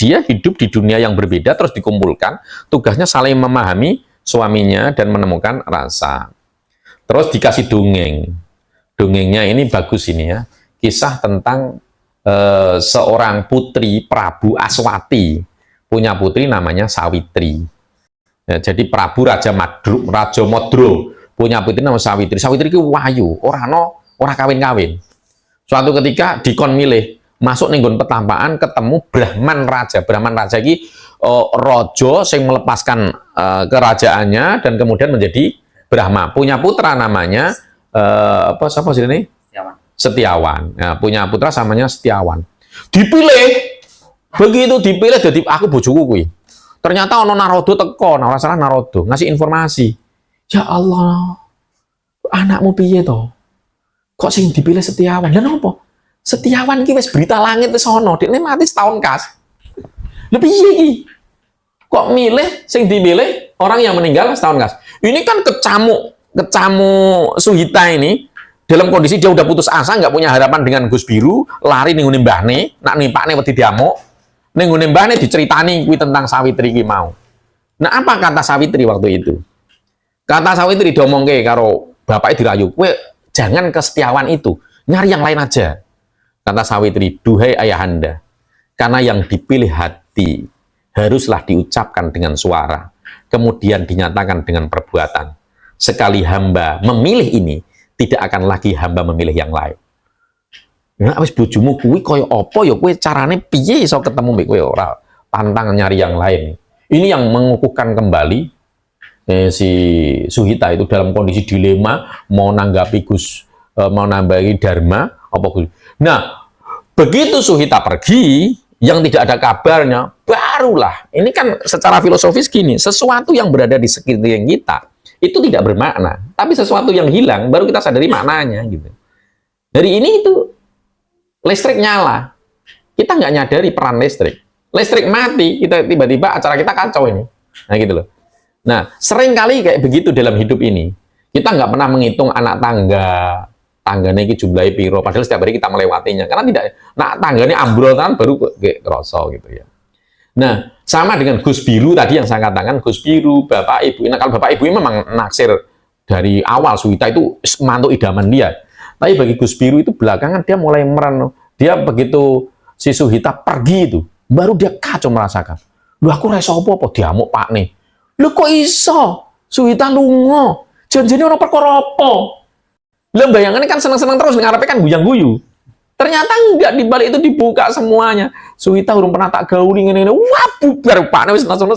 dia hidup di dunia yang berbeda terus dikumpulkan, tugasnya saling memahami suaminya dan menemukan rasa. Terus dikasih dongeng. Dongengnya ini bagus ini ya. Kisah tentang seorang putri Prabu Aswati. Punya putri namanya Sawitri. Ya, jadi Prabu Raja Modro punya putri namanya Sawitri. Sawitri itu wayu, ora kawin-kawin. Suatu ketika dikon milih masuk ning nggon petampaan ketemu Brahman Raja. Brahman Raja iki raja sing melepaskan kerajaannya dan kemudian menjadi Brahma. Punya putra namanya siapa sih ini? Setiawan. Nah, punya putra namanya Setiawan. Dipilih. Begitu dipilih jadi aku bojoku kuwi. Ternyata ono Narodo teko, ora salah Narodo ngasih informasi. Ya Allah. Anakmu piye to? Kok sing dipilih Setiawan? Lah napa? Setiawan ki wis berita langit wis ana, dekne mati setahun kas. Lha piye iki? Kok milih sing dipilih orang yang meninggal setahun kas? Ini kan kecamuk Suhita ini dalam kondisi dia udah putus asa, nggak punya harapan dengan Gus Biru, lari ning mbahne, nak nimpakne wedi diamuk. Ning ngene mbahne diceritani kuwi tentang Sawitri ki mau. Nah, apa kata Sawitri waktu itu? Kata Sawitri diomongke karo bapaknya dirayu, kowe jangan kesetiawan itu, nyari yang lain aja. Kata Sawitri, duhai ayahanda, karena yang dipilih hati haruslah diucapkan dengan suara, kemudian dinyatakan dengan perbuatan. Sekali hamba memilih ini, tidak akan lagi hamba memilih yang lain. Nah, wis bojomu kuwi kaya apa ya kowe carane piye iso ketemu mbek kowe ora pantang nyari yang lain. Ini yang mengukuhkan kembali si Suhita itu dalam kondisi dilema mau nanggapi mau nambahi Dharma apa Gus. Nah, begitu Suhita pergi yang tidak ada kabarnya, barulah ini kan secara filosofis gini, sesuatu yang berada di sekeliling kita itu tidak bermakna, tapi sesuatu yang hilang baru kita sadari maknanya gitu. Dari ini itu listrik nyala, kita nggak nyadari peran listrik. Listrik mati, kita tiba-tiba acara kita kacau ini. Nah gitu loh. Nah, sering kali kayak begitu dalam hidup ini. Kita nggak pernah menghitung anak tangganya ini jumlahnya piro, padahal setiap hari kita melewatinya. Karena tidak, nah tangganya ambrol kan baru kayak kerasa gitu ya. Nah, sama dengan Gus Biru tadi yang saya katakan, Gus Biru, Bapak Ibu. Nah, kalau Bapak Ibu ini memang naksir dari awal, Suhita itu mantu idaman dia. Tapi bagi Gus Biru itu belakangan dia mulai merana. Dia begitu si Suhita pergi itu, baru dia kacau merasakan. Lu aku reso apa diamuk Pak nih. Lu kok iso? Suhita lunga. Janjane ora perkara apa. Lah bayangannya kan seneng-seneng terus ngarepe kan guyang-guyu. Ternyata enggak, di balik itu dibuka semuanya. Suhita urung pernah tak gauli ngene-ngene. Wah, bubar Pak wis langsung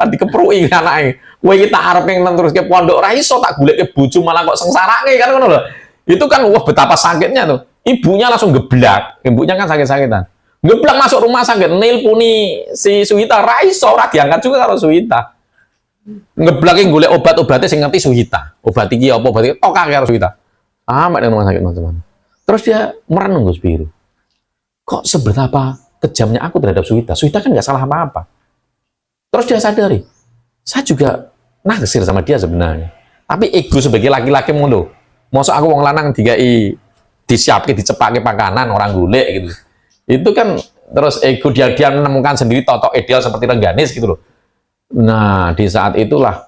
dikepruki anake. Kowe iki tak arep nang terus ke pondok ora iso tak goleke bojo malah kok sengsarake kan ngono lho. Itu kan wah betapa sakitnya tuh. Ibunya langsung geblak. Ibunya kan sakit-sakitan. Geblak masuk rumah sakit, nelponi si Suhita, raiso ora diangkat juga karo Suhita. Ngeblaki golek obat-obatnya sing ngerti Suhita. Obat iki apa obat iki tok karo Suhita. Amat di rumah sakit teman-teman. Terus dia merenung Gus Biru. Kok seberapa kejamnya aku terhadap Suhita? Suhita kan nggak salah apa-apa. Terus dia sadari, saya juga naksir sama dia sebenarnya. Tapi ego sebagai laki-laki mulu. Mosok aku wong lanang disiapke dicepake pakanan orang golek gitu. Itu kan terus ego dia menemukan sendiri totok ideal seperti Rengganis gitu loh. Nah, di saat itulah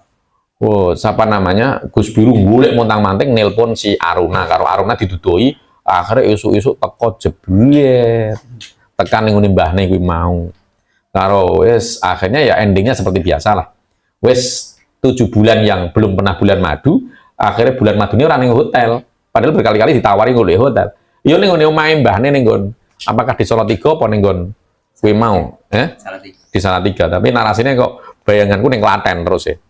siapa namanya Gus Biru golek montang-manting nelpon si Aruna, karo Aruna didudoi, akhirnya isuk-isuk teko jeblet. Tekan ning ngene mbahne kuwi mau. Karo wis akhirnya ya endingnya seperti biasa lah. Wis 7 bulan yang belum pernah bulan madu, akhirnya bulan madu ini orang ning hotel. Padahal berkali-kali ditawari golek hotel. Yo ning ngene omahe mbahne ning nggon apakah di Salatiga apa ning nggon kuwi mau? Di Salatiga. Tapi narasinya kok bayanganku ning Klaten terus ya.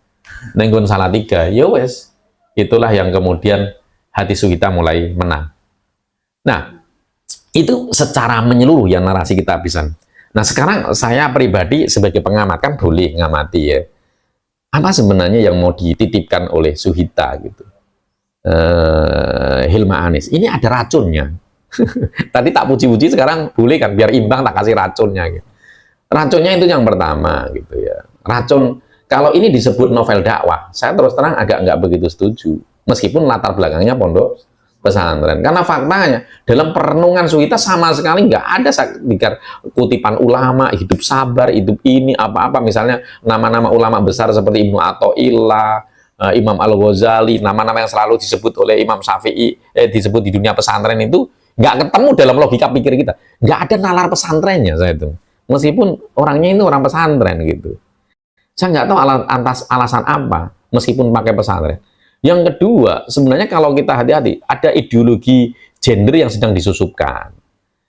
Ning nggon Salatiga. Ya wes. Itulah yang kemudian hati Suhita mulai menang. Nah, itu secara menyeluruh yang narasi kita habisan. Nah, sekarang saya pribadi sebagai pengamat kan boleh ngamati ya. Apa sebenarnya yang mau dititipkan oleh Suhita gitu. Hilma Anis. Ini ada racunnya. Tadi tak puji-puji, sekarang boleh kan biar imbang tak kasih racunnya gitu. Racunnya itu yang pertama gitu ya. Racun kalau ini disebut novel dakwah, saya terus terang agak nggak begitu setuju. Meskipun latar belakangnya pondok pesantren. Karena faktanya dalam perenungan Suhita sama sekali nggak ada kutipan ulama, hidup sabar, hidup ini apa-apa. Misalnya nama-nama ulama besar seperti Ibnu Athaillah, Imam Al-Ghazali, nama-nama yang selalu disebut oleh Imam Syafi'i, disebut di dunia pesantren itu nggak ketemu dalam logika pikir kita. Nggak ada nalar pesantrennya saya itu. Meskipun orangnya itu orang pesantren gitu. Saya nggak tahu alasan apa meskipun pakai pesantren. Yang kedua, sebenarnya kalau kita hati-hati, ada ideologi gender yang sedang disusupkan.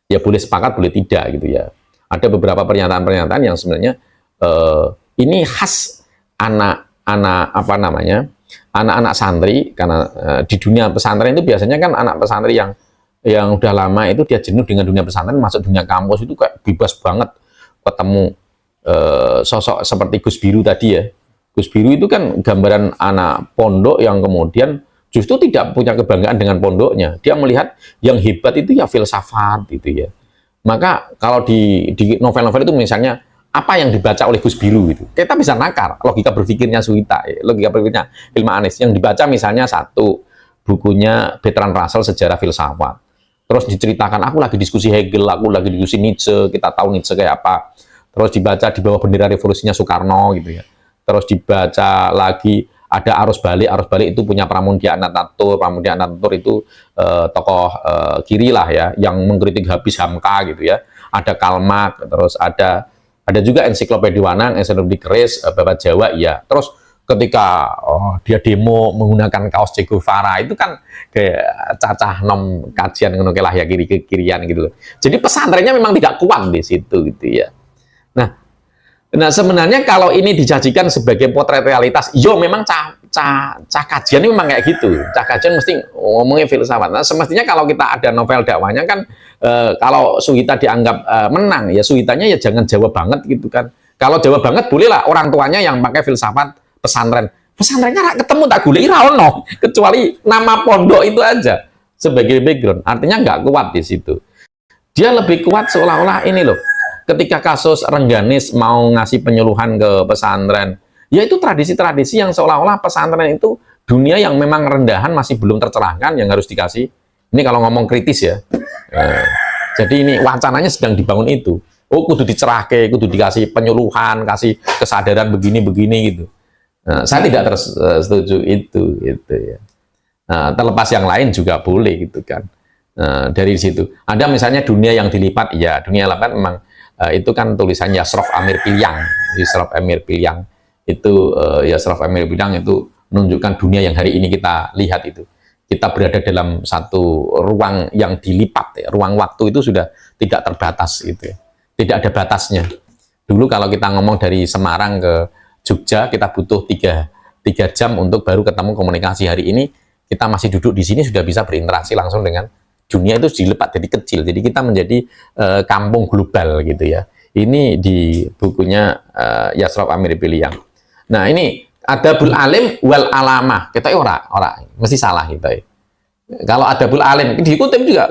Ya boleh sepakat, boleh tidak gitu ya. Ada beberapa pernyataan-pernyataan yang sebenarnya ini khas anak-anak santri, karena di dunia pesantren itu biasanya kan anak pesantren yang udah lama itu dia jenuh dengan dunia pesantren, masuk dunia kampus itu kayak bebas banget, ketemu sosok seperti Gus Biru tadi ya. Gus Biru itu kan gambaran anak pondok yang kemudian justru tidak punya kebanggaan dengan pondoknya. Dia melihat yang hebat itu ya filsafat gitu ya. Maka kalau di novel-novel itu misalnya apa yang dibaca oleh Gus Biru gitu, kita bisa nakar logika berpikirnya Suhita, logika berpikirnya Hilma Anis. Yang dibaca misalnya satu bukunya Bertrand Russell Sejarah Filsafat. Terus diceritakan aku lagi diskusi Hegel, aku lagi diskusi Nietzsche, kita tahu Nietzsche kayak apa. terus dibaca di bawah bendera revolusinya Soekarno gitu ya. Terus dibaca lagi ada arus balik itu punya Pramudia Anantatur itu tokoh kiri lah ya, yang mengkritik habis Hamka gitu ya. Ada Kalmak, terus ada juga ensiklopedia Wanang, ensiklopedia Keris, Babat Jawa, ya. Terus ketika dia demo menggunakan kaos Che Guevara itu kan kayak cacah nom kajian ngono lah ya, kiri-kirian gitu loh. Jadi pesantrennya memang tidak kuat di situ gitu ya. Nah sebenarnya kalau ini dijanjikan sebagai potret realitas, yo memang cah kajian ini memang kayak gitu. Cah kajian mesti ngomongin filsafat. Nah semestinya kalau kita ada novel dakwahnya kan, kalau Suhita dianggap menang, ya Suhitanya ya jangan Jawa banget gitu kan. Kalau Jawa banget bolehlah orang tuanya yang pakai filsafat pesantrennya ketemu tak gulai ono, kecuali nama pondok itu aja sebagai background, artinya nggak kuat di situ. Dia lebih kuat seolah-olah ini loh, ketika kasus Rengganis mau ngasih penyuluhan ke pesantren, ya itu tradisi-tradisi yang seolah-olah pesantren itu dunia yang memang rendahan masih belum tercerahkan yang harus dikasih. Ini kalau ngomong kritis ya. Jadi ini wacananya sedang dibangun itu. Oh kudu dicerahke, kudu dikasih penyuluhan, kasih kesadaran begini-begini gitu. Nah, saya tidak setuju itu ya. Nah, terlepas yang lain juga boleh gitu kan. Nah, dari situ ada misalnya dunia yang dilipat, ya dunia lipat memang itu kan tulisan Yasrof Amir Pilyang. Yasrof Amir Pilyang itu Yasrof Amir Pilyang itu menunjukkan dunia yang hari ini kita lihat itu. Kita berada dalam satu ruang yang dilipat, ya. Ruang waktu itu sudah tidak terbatas gitu ya. Tidak ada batasnya. Dulu kalau kita ngomong dari Semarang ke Jogja, kita butuh 3 jam untuk baru ketemu komunikasi. Hari ini kita masih duduk di sini sudah bisa berinteraksi langsung dengan dunia, itu dilipat jadi kecil. Jadi kita menjadi kampung global gitu ya. Ini di bukunya Yasrof Amir Pilyang. Nah ini Adabul Alim wal Alamah. Kita ora mesti salah kita. Kalau Adabul Alim dikutip juga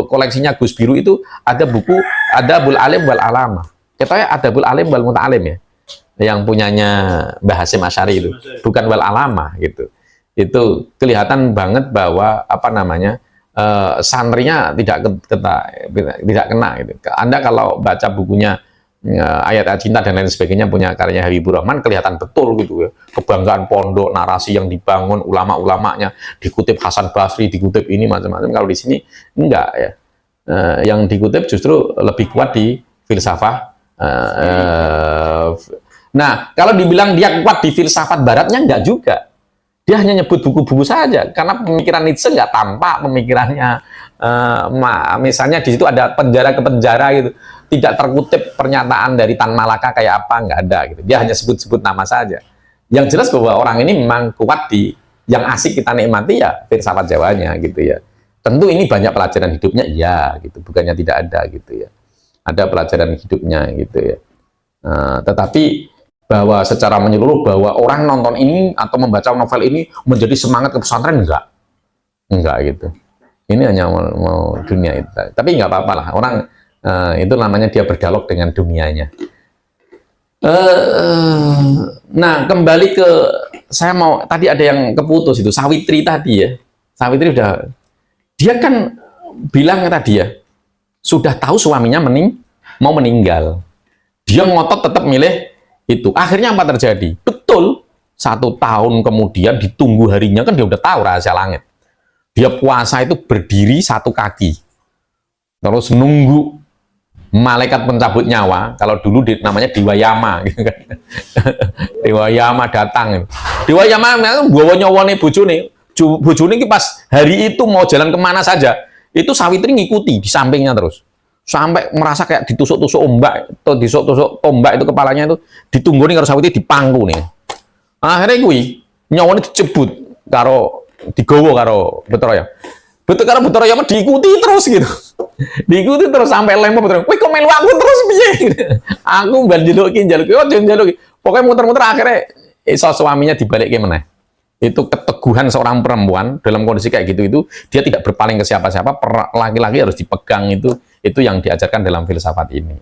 koleksinya Gus Biru itu ada buku Adabul Alim wal Alamah. Kita Adabul Alim wal Muta'alim ya. Yang punyanya Mbah Hasyim Asy'ari itu, bukan wal alamah gitu. Itu kelihatan banget bahwa apa namanya santrinya tidak kena gitu. Anda kalau baca bukunya Ayat Cinta dan lain sebagainya punya karyanya Habibur Rahman, kelihatan betul gitu ya. Kebanggaan pondok, narasi yang dibangun, ulama-ulamanya dikutip Hasan Basri, dikutip ini macam-macam. Kalau di sini enggak ya. Yang dikutip justru lebih kuat di filsafat. Nah, kalau dibilang dia kuat di filsafat baratnya, enggak juga. Dia hanya nyebut buku-buku saja, karena pemikiran Nietzsche enggak tampak pemikirannya. Misalnya di situ ada penjara ke penjara gitu, tidak terkutip pernyataan dari Tan Malaka kayak apa, enggak ada gitu. Dia hanya sebut-sebut nama saja. Yang jelas bahwa orang ini memang kuat di yang asik kita nikmati ya filsafat Jawanya gitu ya. Tentu ini banyak pelajaran hidupnya, iya gitu, bukannya tidak ada gitu ya. Ada pelajaran hidupnya gitu ya. Tetapi bahwa secara menyeluruh bahwa orang nonton ini atau membaca novel ini menjadi semangat ke pesantren, enggak gitu. Ini hanya mau dunia itu. Tapi nggak apa-apa lah, orang itu namanya dia berdialog dengan dunianya. Nah kembali ke saya mau tadi ada yang keputus itu Sawitri tadi ya. Sawitri dia kan bilang tadi ya sudah tahu suaminya mau meninggal. Dia ngotot tetap milih itu. Akhirnya apa terjadi? Betul, 1 tahun kemudian ditunggu harinya kan dia udah tahu rahasia langit. Dia puasa itu berdiri 1 kaki. Terus nunggu malaikat pencabut nyawa, kalau dulu namanya Dewa Yama gitu kan. Dewa Yama datang. Dewa Yama bawa nyawane bojone. Bojone iki pas hari itu mau jalan kemana saja, itu Sawitri ngikuti di sampingnya terus. Sampai merasa kayak ditusuk-tusuk ombak, atau ditusuk tombak itu kepalanya itu ditunggoni karo Sawitri dipangku nih. Akhirnya kuwi nyawane dijebut karo digowo karo Betraya. Karo Betraya diikuti terus gitu. Diikuti terus sampai lemah Betraya. Kowe kok melu aku terus piye? Aku ban njaluki, pokoknya muter-muter akhirnya iso suaminya dibalikke meneh. Itu keteguhan seorang perempuan dalam kondisi kayak gitu itu dia tidak berpaling ke siapa-siapa, laki-laki harus dipegang itu yang diajarkan dalam filsafat ini.